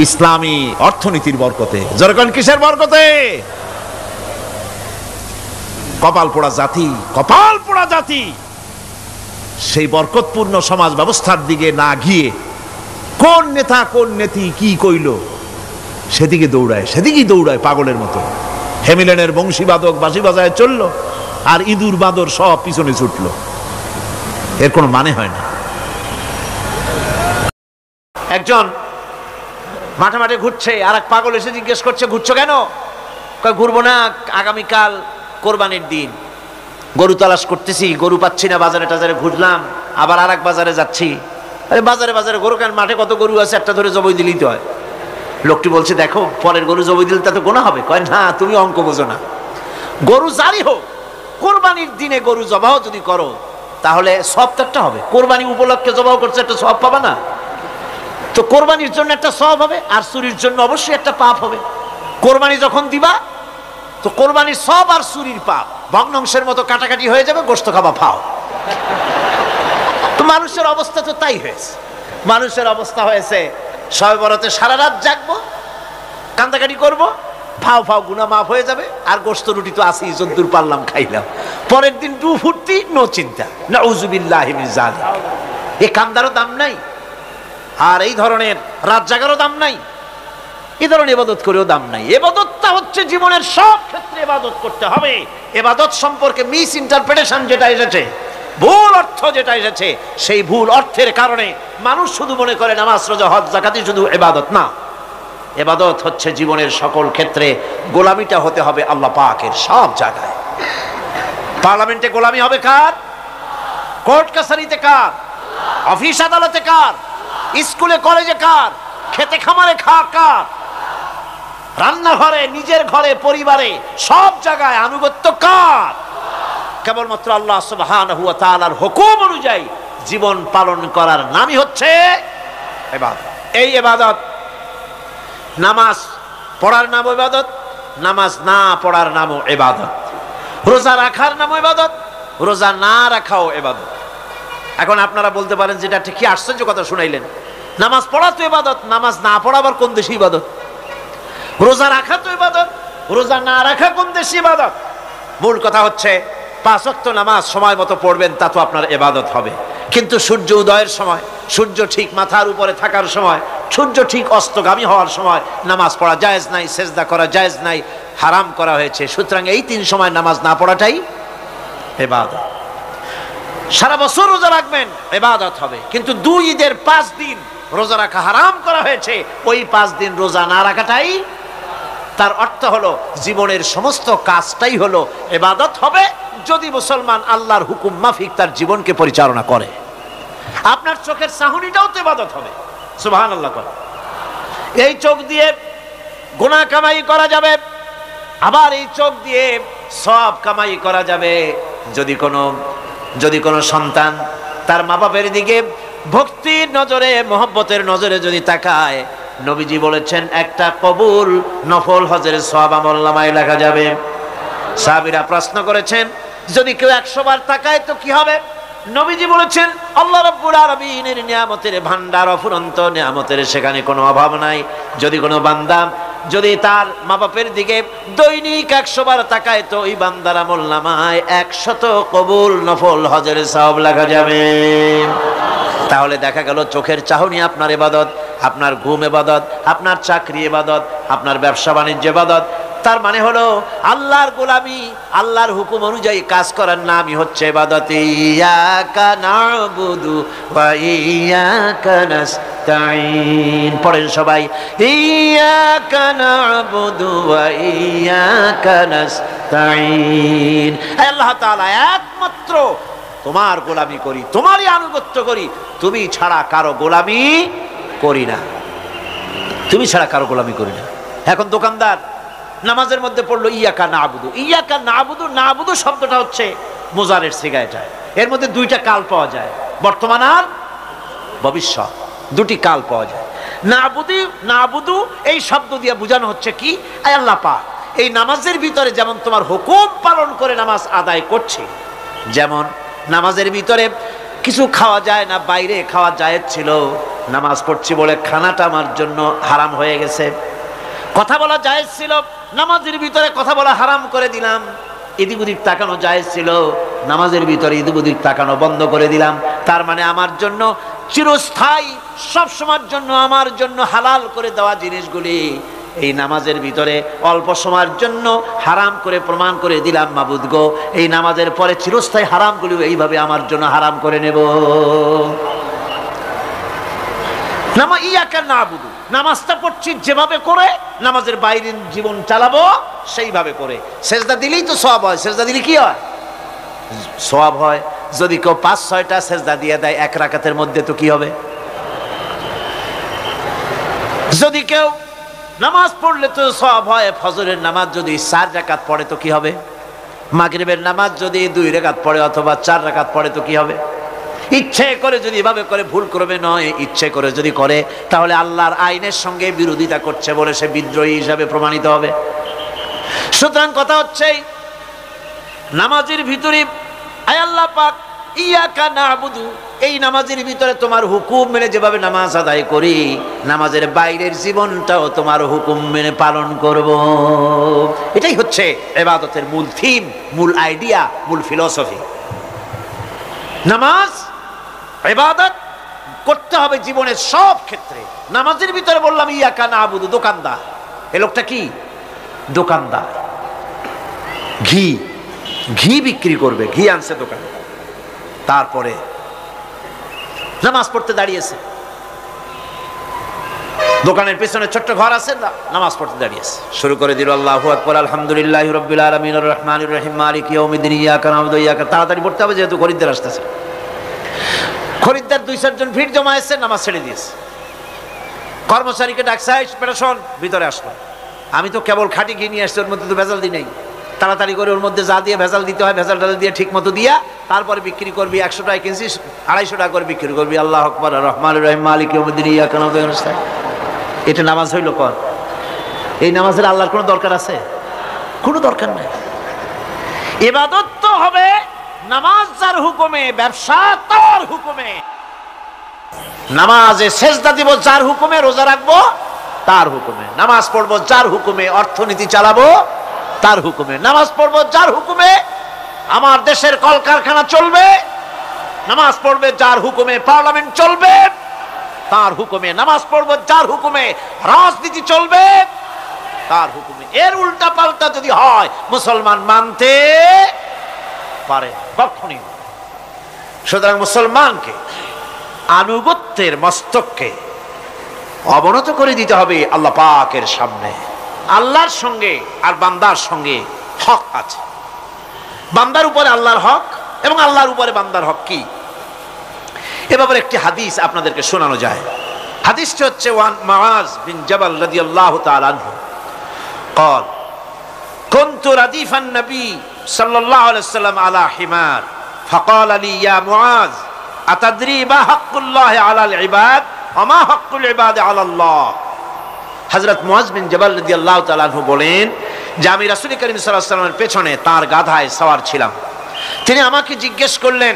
ইসলামী অর্থনীতির বরকতে। যখন কিসের বরকতে? কপাল পোড়া জাতি, কপাল পোড়া জাতি সেই বরকতপূর্ণ সমাজ ব্যবস্থার দিকে না গিয়ে কোন নেতা কোন নেত্রী কি কইল সেদিকে দৌড়ায়, সেদিকেই দৌড়ায় পাগলের মতো। হেমিলেনের বংশীবাদক বাঁশি বাজায় চললো, আর ইঁদুর বাঁদর সব পিছনে ছুটলো। এর কোনো মানে হয় না। একজন মাঠে মাঠে ঘুরছে, আর এক পাগল এসে জিজ্ঞেস করছে, ঘুরছো কেন? কয় ঘুরবো না, আগামীকাল কোরবানির দিন, গরু তালাশ করতেছি, গরু পাচ্ছি না, বাজারে টাজারে ঘুরলাম, আবার আর এক বাজারে যাচ্ছি। আরে বাজারে বাজারে গরু কেন? মাঠে কত গরু আছে, একটা ধরে জবাই দিলেই তো হয়। লোকটি বলছে, দেখো পরের গরু জবাই দিলে তাতে গোনা হবে। কয় না, তুমি অঙ্ক বোঝো না। গরু জারি হোক, কোরবানির দিনে গরু জবাহ যদি করো তাহলে সওয়াব তো একটা হবে। কোরবানি উপলক্ষে জবাহ করছে, একটা সওয়াব পাবা না? তো কোরবানির জন্য একটা সওয়াব হবে, আর চুরির জন্য অবশ্যই একটা পাপ হবে। কোরবানি যখন দিবা তো কোরবানির সওয়াব আর চুরির পাপ ভগ্নাংশের মতো কাটাকাটি হয়ে যাবে, গোশত খাবা ফাও। তো মানুষের অবস্থা তো তাই হয়েছে। মানুষের অবস্থা হয়েছে শবে বরাতে সারা রাত জাগবো, কান্দাকাটি করবো, ফাও ফাও গুনাহ মাফ হয়ে যাবে, আর গোশত রুটি তো আসি, যদ্দূর পারলাম খাইলাম। পরের দিন টু ফুর্তি, নো চিন্তা। নাউযুবিল্লাহি মিন যালিক। এই কান্দারও দাম নাই, আর এই ধরনের রাত জাগারও দাম নাই, এই ধরনের ইবাদত করেও দাম নাই। ইবাদতটা হচ্ছে জীবনের সব ক্ষেত্রে ইবাদত করতে হবে। ইবাদত সম্পর্কে মিস ইন্টারপ্রিটেশন যেটা এসেছে, ভুল অর্থ যেটা এসেছে, সেই ভুল অর্থের কারণে মানুষ শুধু মনে করে নামাজ রোজা হজ যাকাতই শুধু ইবাদত না। ইবাদত হচ্ছে জীবনের সকল ক্ষেত্রে গোলামিটা হতে হবে আল্লাহ পাকের সব জায়গায়। পার্লামেন্টে গোলামি হবে কার? কোর্ট কাছারিতে কার? অফিস আদালতে কার? স্কুলে কলেজে কার? খেতে খামারে কার? রান্নাঘরে, নিজের ঘরে, পরিবারে, সব জায়গায় আনুগত্য কার? কেবলমাত্র আল্লাহ সুবহানাহু ওয়া তাআলার হুকুম অনুযায়ী জীবন পালন করার নামই হচ্ছে ইবাদত। এই ইবাদত, নামাজ পড়ার নাম ইবাদত, নামাজ না পড়ার নামও ইবাদত। রোজা রাখার নামও ইবাদত, রোজা না রাখাও ইবাদত। এখন আপনারা বলতে পারেন যেটা ঠিক কি আশ্চর্য কথা শুনাইলেন, নামাজ পড়া তো ইবাদত, নামাজ না পড়া আবার কোন দেশে ইবাদত? রোজা রাখা তো ইবাদত, রোজা না রাখা কোন দেশে ইবাদত? মূল কথা হচ্ছে 5 ওয়াক্ত নামাজ সময় মতো পড়বেন, তা তো আপনার ইবাদত হবে। কিন্তু সূর্য উদয়ের সময়, সূর্য ঠিক মাথার উপরে থাকার সময়, সূর্য ঠিক অস্তগামী হওয়ার সময় নামাজ পড়া জায়েজ নাই, সেজদা করা জায়েজ নাই, হারাম করা হয়েছে। সুতরাং এই 3 সময় নামাজ না পড়াটাই ইবাদত। সারা বছর রোজা রাখবেন, ইবাদত হবে, কিন্তু 2 ঈদের 5 দিন রোজা রাখা হারাম করা হয়েছে, ওই 5 দিন রোজা না রাখাটাই, তার অর্থ হলো জীবনের সমস্ত কাজটাই হলো ইবাদত হবে যদি মুসলমান আল্লাহর হুকুম মাফিক তার জীবনকে পরিচালনা করে। আপনার চোখের চাহনিটাও তো ইবাদত হবে। সুবহানাল্লাহ। এই চোখ দিয়ে গুনাহ কামাই করা যাবে, আবার এই চোখ দিয়ে সওয়াব কামাই করা যাবে। যদি কোনো সন্তান তার মা বাপের দিকে ভক্তির নজরে, মহব্বতের নজরে যদি তাকায়, নবীজি বলেছেন একটা কবুল নফল হজের সওয়াব আমলনামায় লেখা যাবে। সাহাবীরা প্রশ্ন করেছেন, যদি কেউ 100 বার তাকায় তো কি হবে? নবীজি বলেছেন, আল্লাহ রাব্বুল আলামিনের নিয়ামতের ভান্ডার অফুরন্ত নিয়ামতের, সেখানে কোনো অভাব নাই। যদি কোনো বান্দা যদি তার মা বাপের দিকে দৈনিক 100 বার তাকায় তো ওই বান্দার আমলনামায় 100 কবুল নফল হজের সওয়াব লেখা যাবে। তাহলে দেখা গেল চোখের চাহনি আপনার ইবাদত, আপনার ঘুম ইবাদত, আপনার চাকরি ইবাদত, আপনার ব্যবসা বাণিজ্য ইবাদত। তার মানে হলো আল্লাহর গোলামি, আল্লাহর হুকুম অনুযায়ী কাজ করার নামই হচ্ছে ইবাদত। ইয়াকা না'বুদু ওয়া ইয়াকা নাস্তাঈন। পড়েন সবাই, ইয়াকা না'বুদু ওয়া ইয়াকা নাস্তাঈন। আল্লাহ তাআলা একমাত্র তোমার গোলামি করি, তোমারই আনুগত্য করি, তুমি ছাড়া কারো গোলামি করি না, তুমি ছাড়া কারো গোলামি করি না। এখন দোকানদার নামাজের মধ্যে পড়লো ইয়াকা না'বুদু। ইয়াকা না'বুদু, না'বুদু শব্দটা হচ্ছে মুজারের সিগা। এটা এর মধ্যে দুইটা কাল পাওয়া যায়, বর্তমান আর ভবিষ্যৎ, দুটি কাল পাওয়া যায়। না'বুদু এই শব্দ দিয়ে বোঝানো হচ্ছে কি, আয় আল্লাহ পাক এই নামাজের ভিতরে যেমন তোমার হুকুম পালন করে নামাজ আদায় করছে, যেমন নামাজের ভিতরে কিছু খাওয়া যায় না, বাইরে খাওয়া জায়েজ ছিল, নামাজ পড়ছি বলে খানাটা আমার জন্য হারাম হয়ে গেছে। কথা বলা জায়েজ ছিল, নামাজের ভিতরে কথা বলা হারাম করে দিলাম। এদিক ওদিক তাকানো জায়েজ ছিল, নামাজের ভিতরে এদিক ওদিক তাকানো বন্ধ করে দিলাম। তার মানে আমার জন্য চিরস্থায়ী, সব সময়ের জন্য আমার জন্য হালাল করে দেওয়া জিনিসগুলি এই নামাজের ভিতরে অল্প সময়ের জন্য হারাম করে প্রমাণ করে দিলাম। মাবুদ গো, এই নামাজের পরে চিরস্থায়ী হারামগুলি এইভাবে আমার জন্য হারাম করে নেব। ইয়াকা না'বুদু, নামাজটা পড়ছি যেভাবে করে নামাজের বাইরের জীবন চালাবো সেইভাবে করে। সেজদা দিলেই তো সওয়াব হয়, সেজদা দিলে কি হয়? সওয়াব হয়। যদি কেউ ৫-৬টা সেজদা দিয়ে দেয় এক রাকাতের মধ্যে তো কি হবে? যদি কেউ নামাজ পড়লে তো সওয়াব হয়। ফজরের নামাজ যদি ৪ রাকাত পড়ে তো কি হবে? মাগরিবের নামাজ যদি ২ রাকাত পড়ে অথবা ৪ রাকাত পড়ে তো কি হবে? ইচ্ছে করে যদি এভাবে করে, ভুল করবে নয়, ইচ্ছে করে যদি করে, তাহলে আল্লাহর আইনের সঙ্গে বিরোধিতা করছে বলে সে বিদ্রোহী হিসাবে প্রমাণিত হবে। সুতরাং কথা হচ্ছে নামাজের ভিতরে আয় আল্লাহ পাক ইয়াকা না'বুদু, এই নামাজের ভিতরে তোমার হুকুম মেনে যেভাবে নামাজ আদায় করি, নামাজের বাইরের জীবনটাও তোমার হুকুম মেনে পালন করব। এটাই হচ্ছে ইবাদতের মূল থিম, মূল আইডিয়া, মূল ফিলসফি। নামাজ ইবাদত করতে হবে জীবনের সব ক্ষেত্রে। নামাজের ভিতরে বললাম ইয়াকা না'বুদু। দোকানদার, এই লোকটা কি? দোকানদার, ঘি বিক্রি করবে, ঘি আনছে দোকানে, তারপরে নামাজ পড়তে দাঁড়িয়েছে। দোকানের পেছনে ছোট্ট ঘর আছে, নামাজ পড়তে দাঁড়িয়েছে, শুরু করে দিল আল্লাহু আকবার, আলহামদুলিল্লাহি রাব্বিল আলামিন আর রহমানির রহিম মালিকি ইয়াউমিদ্দিন ইয়াকা না'বুদু ওয়া ইয়াকা। তাড়াতাড়ি পড়তে হবে যেহেতু খরিদ্দার আসতেছে। খরিদ্দার ২-৪ জন ভিড় জমা এসে নামাজ ছেড়ে দিয়েছে। কর্মচারীকে ডাকছে, পেরেশন ভিতরে আসলো, আমি তো কেবল খাঁটি ঘি নিয়ে আসছি, ওর মধ্যে তো ভেজাল দিই নাই। তাড়াতাড়ি করে ওর মধ্যে যা দিয়ে ভেজাল দিতে হয় ভেজাল টাজাল দিয়ে ঠিক মতো দিয়া তারপরে বিক্রি করবি। ১০০ টাকা কিনছি, ২৫০ টাকা করে বিক্রি করবি। আল্লাহু আকবার, রহমানির রহিম মালিকি ইয়াউমিদ্দিন ইয়াকা না'বুদু ওয়া ইয়াকা নাস্তাঈন। এটা নামাজ হইল কর? এই নামাজের আল্লাহর কোনো দরকার আছে? কোনো দরকার নাই। ইবাদত তো হবে নামাজ যার হুকুমে, ব্যবসা তার হুকুমে। নামাজে সেজদা দিব যার হুকুমে, রোজা রাখবো তার হুকুমে, নামাজ পড়বো যার হুকুমে, অর্থনীতি চালাবো তার হুকুমে, নামাজ পড়বো যার হুকুমে আমার দেশের কলকারখানা চলবে, নামাজ পড়বে যার হুকুমে পার্লামেন্ট চলবে তার হুকুমে, নামাজ পড়বো যার হুকুমে রাজনীতি চলবে তার হুকুমে। এর উল্টা পাল্টা যদি হয় মুসলমান মানতে পারে কখনই। সুতরাং মুসলমানকে আনুগত্যের মস্তককে অবনত করে দিতে হবে আল্লাহ পাকের সামনে। আল্লাহর সঙ্গে আর বান্দার সঙ্গে হক আছে, বান্দার উপরে আল্লাহর হক এবং আল্লাহর উপরে বান্দার হক কি, এ ব্যাপারে একটি হাদিস আপনাদেরকে শোনানো যায়। হাদিসটি হচ্ছে ওয়ান মুআজ বিন জাবাল রাদিয়াল্লাহু তাআলা আনহু قال كنت رديف النبي صلى الله عليه وسلم على حمار فقال لي يا معاذ أتدري ما حق الله على العباد وما حق العباد على الله। হযরত মুআজ বিন জাবাল রাদিয়াল্লাহু তাআলা আনহু বলেন যে আমি রাসূল করিম সাল্লাল্লাহু আলাইহি ওয়াসাল্লামের পেছনে তার গাধায় সওয়ার ছিলাম। তিনি আমাকে জিজ্ঞেস করলেন,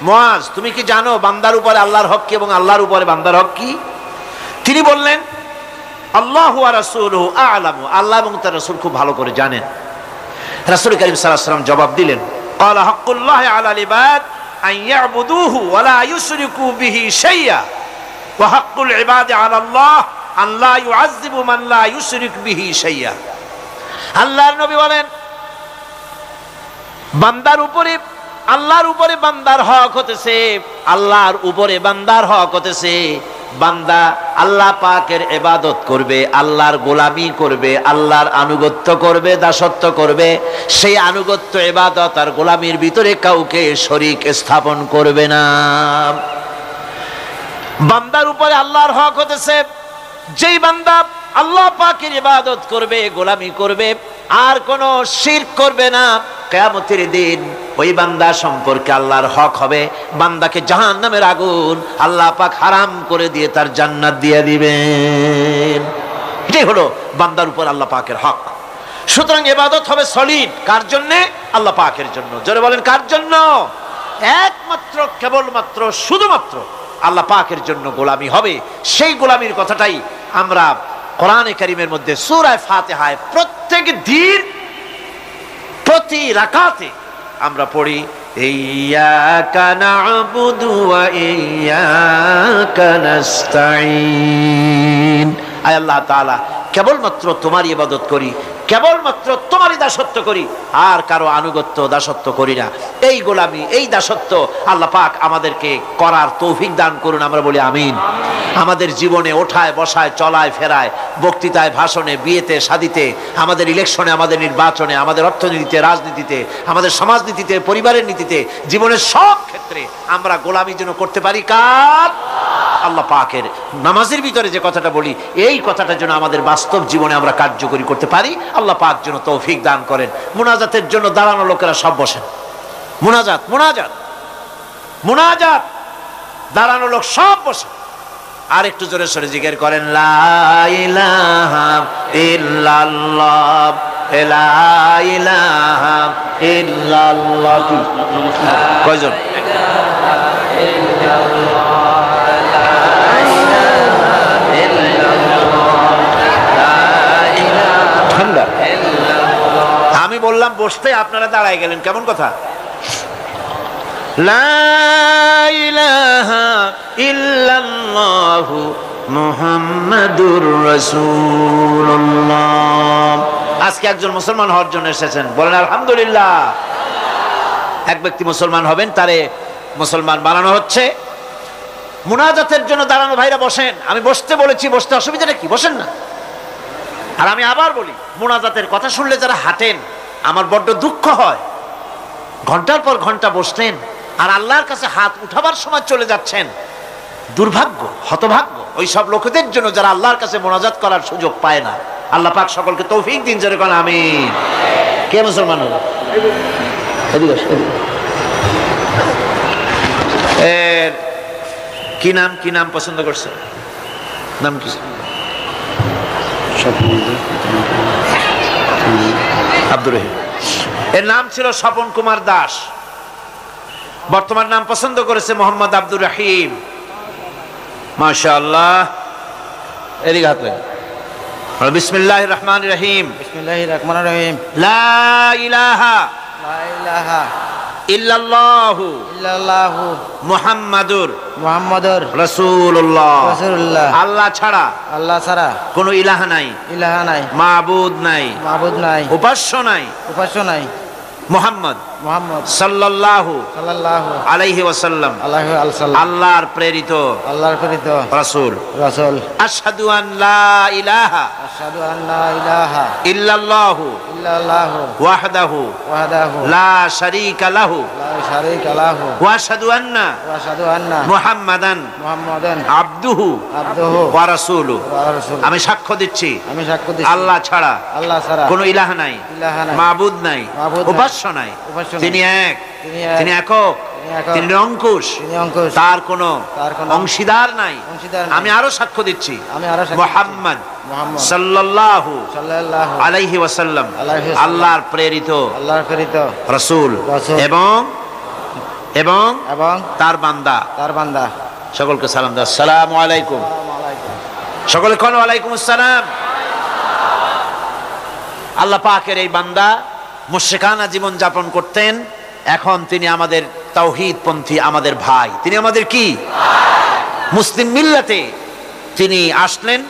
মুআজ তুমি কি জানো বান্দার উপরে আল্লাহর হক কি এবং আল্লাহর উপরে বান্দার হক কি? তিনি বললেন আল্লাহু ওয়া রাসূলুহু আ'লামু, আল্লাহ এবং তার রাসূল খুব ভালো করে জানেন। রাসূল করিম সাল্লাল্লাহু আলাইহি ওয়াসাল্লাম জবাব দিলেন, ক্বালা হাক্কুল্লাহি আলাল ইবাদ আইয়াবুদুহু ওয়া লা ইউশরিকু বিহি শাইয়া ওয়া হাক্কুল ইবাদি আলাল্লাহ আন লা ইউআযযিবু মান লা ইউশরিক বিহি শাইয়া। আল্লাহর নবী বলেন, বান্দার উপরে আল্লাহর উপরে বান্দার হক হতেছে, আল্লাহর উপরে বান্দার হক হতেছে বান্দা আল্লাহ পাকের ইবাদত করবে, আল্লাহর গোলামি করবে, আল্লাহর আনুগত্য করবে, দাসত্ব করবে। সেই আনুগত্য, ইবাদত আর গোলামির ভিতরে কাউকে শরীক স্থাপন করবে না। বান্দার উপরে আল্লাহর হক হতেছে যেই বান্দা আল্লাহ পাকের ইবাদত করবে, গোলামি করবে, আর কোনো শিরক করবে না, কিয়ামতের দিন ওই বান্দা সম্পর্কে আল্লাহর হক হবে বান্দাকে জাহান্নামের আগুন আল্লাহ পাক হারাম করে দিয়ে তার জান্নাত দিয়ে দিবেন। এটাই হলো বান্দার উপর আল্লাহ পাকের হক। সুতরাং ইবাদত হবে সলিড কার জন্য? আল্লাহ পাকের জন্য। জোরে বলেন কার জন্য? একমাত্র, কেবলমাত্র, শুধুমাত্র আল্লাহ পাকের জন্য গোলামি হবে। সেই গোলামির কথাটাই আমরা কোরআনে কারীমের মধ্যে সূরা ফাতিহায় প্রত্যেক দিন প্রতি রাকাতে আমরা পড়ি, ইয়্যাকা না'বুদু ওয়া ইয়্যাকা নাস্তাঈন। আয় আল্লাহ তাআলা, কেবলমাত্র তোমার ইবাদত করি, কেবলমাত্র তোমারই দাসত্ব করি, আর কারো আনুগত্য দাসত্ব করি না। এই গোলামি, এই দাসত্ব আল্লাহ পাক আমাদেরকে করার তৌফিক দান করুন। আমরা বলি আমিন। আমাদের জীবনে ওঠায় বসায়, চলায় ফেরায়, বক্তৃতায়, ভাষণে, বিয়েতে, শাদীতে, আমাদের ইলেকশনে, আমাদের নির্বাচনে, আমাদের অর্থনীতিতে, রাজনীতিতে, আমাদের সমাজনীতিতে, পরিবারের নীতিতে, জীবনের সব ক্ষেত্রে আমরা গোলামি যেন করতে পারি কার? আল্লাহ পাকের। নামাজের ভিতরে যে কথাটা বলি, এই কথাটা যেন আমাদের বাস্তব জীবনে আমরা কার্যকরী করতে পারি। আল্লাহ পাক যেন তৌফিক দান করেন। মুনাজাতের জন্য দাঁড়ানো লোকেরা সব বসেন। মুনাজাত, মুনাজাত, মুনাজাত, দাঁড়ানো লোক সব বসেন। আর একটু জোরে সরে জিকির করেন, লা ইলাহা ইল্লাল্লাহ, লা ইলাহা ইল্লাল্লাহ। কয়জন? ঠান্ডা। আমি বললাম বসতে, আপনারা দাঁড়ায় গেলেন, কেমন কথা? লা ইলাহা ইল্লাল্লাহু মুহাম্মাদুর রাসূলুল্লাহ। আজকে একজন মুসলমান হওয়ার জন্য এসেছেন, বলেন আলহামদুলিল্লাহ। এক ব্যক্তি মুসলমান হবেন, তারে মুসলমান বানানো হচ্ছে। মুনাজাতের জন্য দাঁড়ানো ভাইরা বসেন। আমি বসতে বলেছি, বসতে অসুবিধাটা কি? বসেন না। আর আমি আবার বলি, মুনাজাতের কথা শুনলে যারা হাঁটেন, আমার বড্ড দুঃখ হয়। ঘন্টার পর ঘন্টা বসলেন আর আল্লাহর কাছে হাত উঠাবার সময় চলে যাচ্ছেন। দুর্ভাগ্য, হতভাগ্য ওই সব লোকদের জন্য যারা আল্লাহর কাছে মুনাজাত করার সুযোগ পায় না। আল্লাহ পাক সকলকে তৌফিক দিন, জোরে বলেন আমিন। কে মুসলমান হলো? এর কি নাম? কি নাম পছন্দ করছে? নাম কি? আব্দুর রহিম। এর নাম ছিল স্বপন কুমার দাস। বর্তমান নাম পছন্দ করেছে মোহাম্মদ আব্দুর রহিম। মাশাআল্লাহ। এদিকে হাত রাখেন। বিসমিল্লাহির রহমানির রহিম। বিসমিল্লাহির রহমানির রহিম। লা ইলাহা লা ইলাহা ইল্লাল্লাহু ইল্লাল্লাহু মুহাম্মাদুর মুহাম্মাদুর রাসূলুল্লাহ। রাসূলুল্লাহ। আল্লাহ ছাড়া, আল্লাহ ছাড়া কোনো ইলাহা নাই, ইলাহা নাই, মাবুদ নাই, মাবুদ নাই, উপাস্য নাই, উপাস্য নাই, মুহাম্মদ মুহাম্মদ সাল্লাল্লাহু সাল্লাল্লাহু আলাইহি ওয়াসাল্লাম আলাইহি ওয়াসাল্লাম আল্লাহর প্রেরিত আল্লাহর প্রেরিত রাসূল। রাসূল। আশহাদু আন লা ইলাহা আশহাদু আন্না ইলাহা ইল্লাল্লাহু ইল্লাল্লাহু ওয়াহদাহু ওয়াহদাহু লা শারীকা লাহু লা শারীকা লাহু ওয়া আশহাদু আন্না ওয়া আশহাদু আন্না মুহাম্মাদান মুহাম্মাদান আবদুহু আবদুহু ওয়া রাসূলুহু। ওয়া রাসূলুহু। আমি সাক্ষ্য দিচ্ছি, আমি সাক্ষ্য দিচ্ছি, আল্লাহ ছাড়া, আল্লাহ ছাড়া কোনো ইলাহা নাই, ইলাহা নাই, মাবুদ নাই, মাবুদ নাই, উপাস্য নাই। উপাস্য নাই। তিনি এক, তিনি এক, তিনি একক, তিনি একক, তিনি নিরঙ্কুশ, তিনি অঙ্কুশ, তার কোনো তার কোনো অংশীদার নাই। অংশীদার নাই। আমি আরো সাক্ষ্য দিচ্ছি, আমি আরো সাক্ষ্য মুহাম্মদ মুহাম্মদ সাল্লাল্লাহু সাল্লাল্লাহু আলাইহি ওয়াসাল্লাম আলাইহি ওয়াসাল্লাম আল্লাহর প্রেরিত আল্লাহর প্রেরিত রাসূল রাসূল এবং এবং এবং তার বান্দা। তার বান্দা। সকলকে সালাম দাও। আসসালামু আলাইকুম। সকলে কোন ওয়ালাইকুম আসসালাম। আল্লাহ পাকের এই বান্দা মুশরিকানা জীবন যাপন করতেন, এখন তিনি আমাদের তাওহীদপন্থী আমাদের ভাই, তিনি আমাদের কি মুসলিম মিল্লাতে তিনি আসলেন।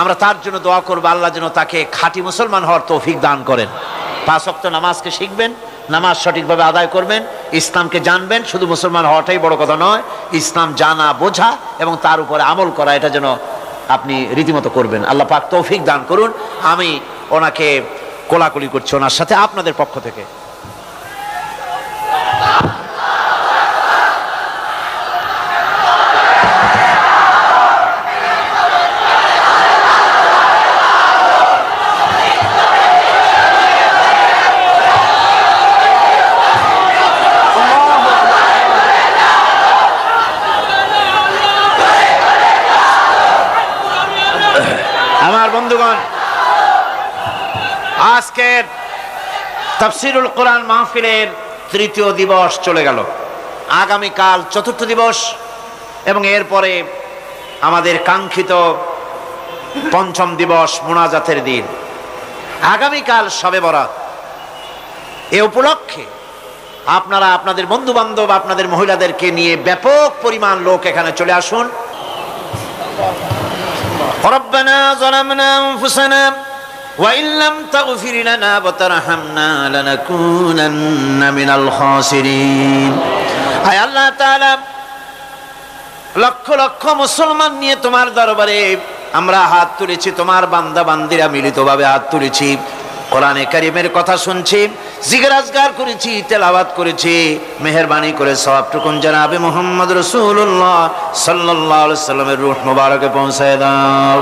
আমরা তার জন্য দোয়া করব, আল্লাহ যেন তাকে খাঁটি মুসলমান হওয়ার তৌফিক দান করেন। 5 ওয়াক্ত নামাজকে শিখবেন, নামাজ সঠিকভাবে আদায় করবেন, ইসলামকে জানবেন। শুধু মুসলমান হওয়াটাই বড় কথা নয়, ইসলাম জানা, বোঝা এবং তার উপরে আমল করা, এটা যেন আপনি রীতিমতো করবেন। আল্লাহ পাক তৌফিক দান করুন। আমি ওনাকে কোলাকুলি করছি ওনার সাথে আপনাদের পক্ষ থেকে। আমার বন্ধুগণ, আজকের তাফসীরুল কোরআন মাহফিলের 3য় দিবস চলে গেল। আগামীকাল 4র্থ দিবস এবং এরপরে আমাদের কাঙ্ক্ষিত 5ম দিবস মুনাজাতের দিন। আগামীকাল শবে বরাত। এ উপলক্ষে আপনারা আপনাদের বন্ধু বান্ধব, আপনাদের মহিলাদেরকে নিয়ে ব্যাপক পরিমাণ লোক এখানে চলে আসুন। ربنا ظلمنا أنفسنا وإن لم تغفر لنا وترحمنا لنكونن من الخاسرين। হায় আল্লাহ তাআলা, লক্ষ লক্ষ মুসলমান নিয়ে তোমার দরবারে আমরা হাত তুলেছি, তোমার বান্দা বান্দিরা মিলিতভাবে হাত তুলেছি, কোরআনে কারীমের কথা শুনছি, জিকির আজকার করেছি, তেলাওয়াত করেছি। মেহেরবানি করে সওয়াবটুকুন জনাবে মুহাম্মদ রাসূলুল্লাহ সাল্লাল্লাহু আলাইহি সাল্লামের রূহ মুবারকে পৌঁছায় দাও।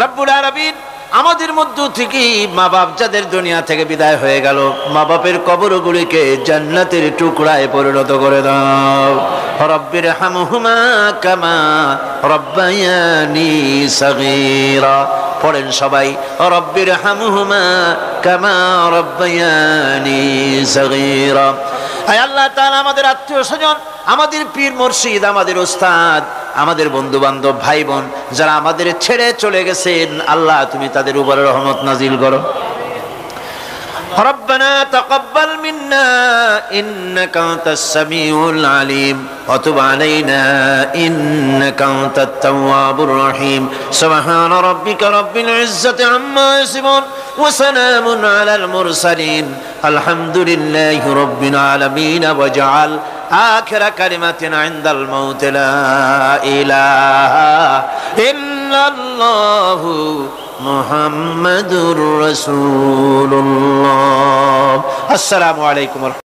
রব্বুল আলামিন, আমাদের মধ্য থেকে মা বাপ যাদের দুনিয়া থেকে বিদায় হয়ে গেল, মা বাপের কবরগুলিকে জান্নাতের টুকরায় পরিণত করে দাও। রব্বির হামহুমা কামা রব্বায়ানি সাগীরা। পড়েন সবাই, রব্বির হামহুমা কামা রব্বায়ানি সাগীরা। আয় আল্লাহ তাআলা, আমাদের আত্মীয় স্বজন, আমাদের পীর মুর্শিদ, আমাদের উস্তাদ, আমাদের বন্ধু বান্ধব, ভাই বোন যারা আমাদের ছেড়ে চলে গেছেন, আল্লাহ তুমি তাদের উপরে রহমত নাজিল করো। ربنا تقبل منا إنك أنت السميع العليم وتب علينا إنك أنت التواب الرحيم سبحان ربك رب العزة عما يصفون وسلام على المرسلين الحمد لله رب العالمين واجعل آخر كلمة عند الموت لا إله إلا الله محمد رسول الله। السلام عليكم ورحمة الله।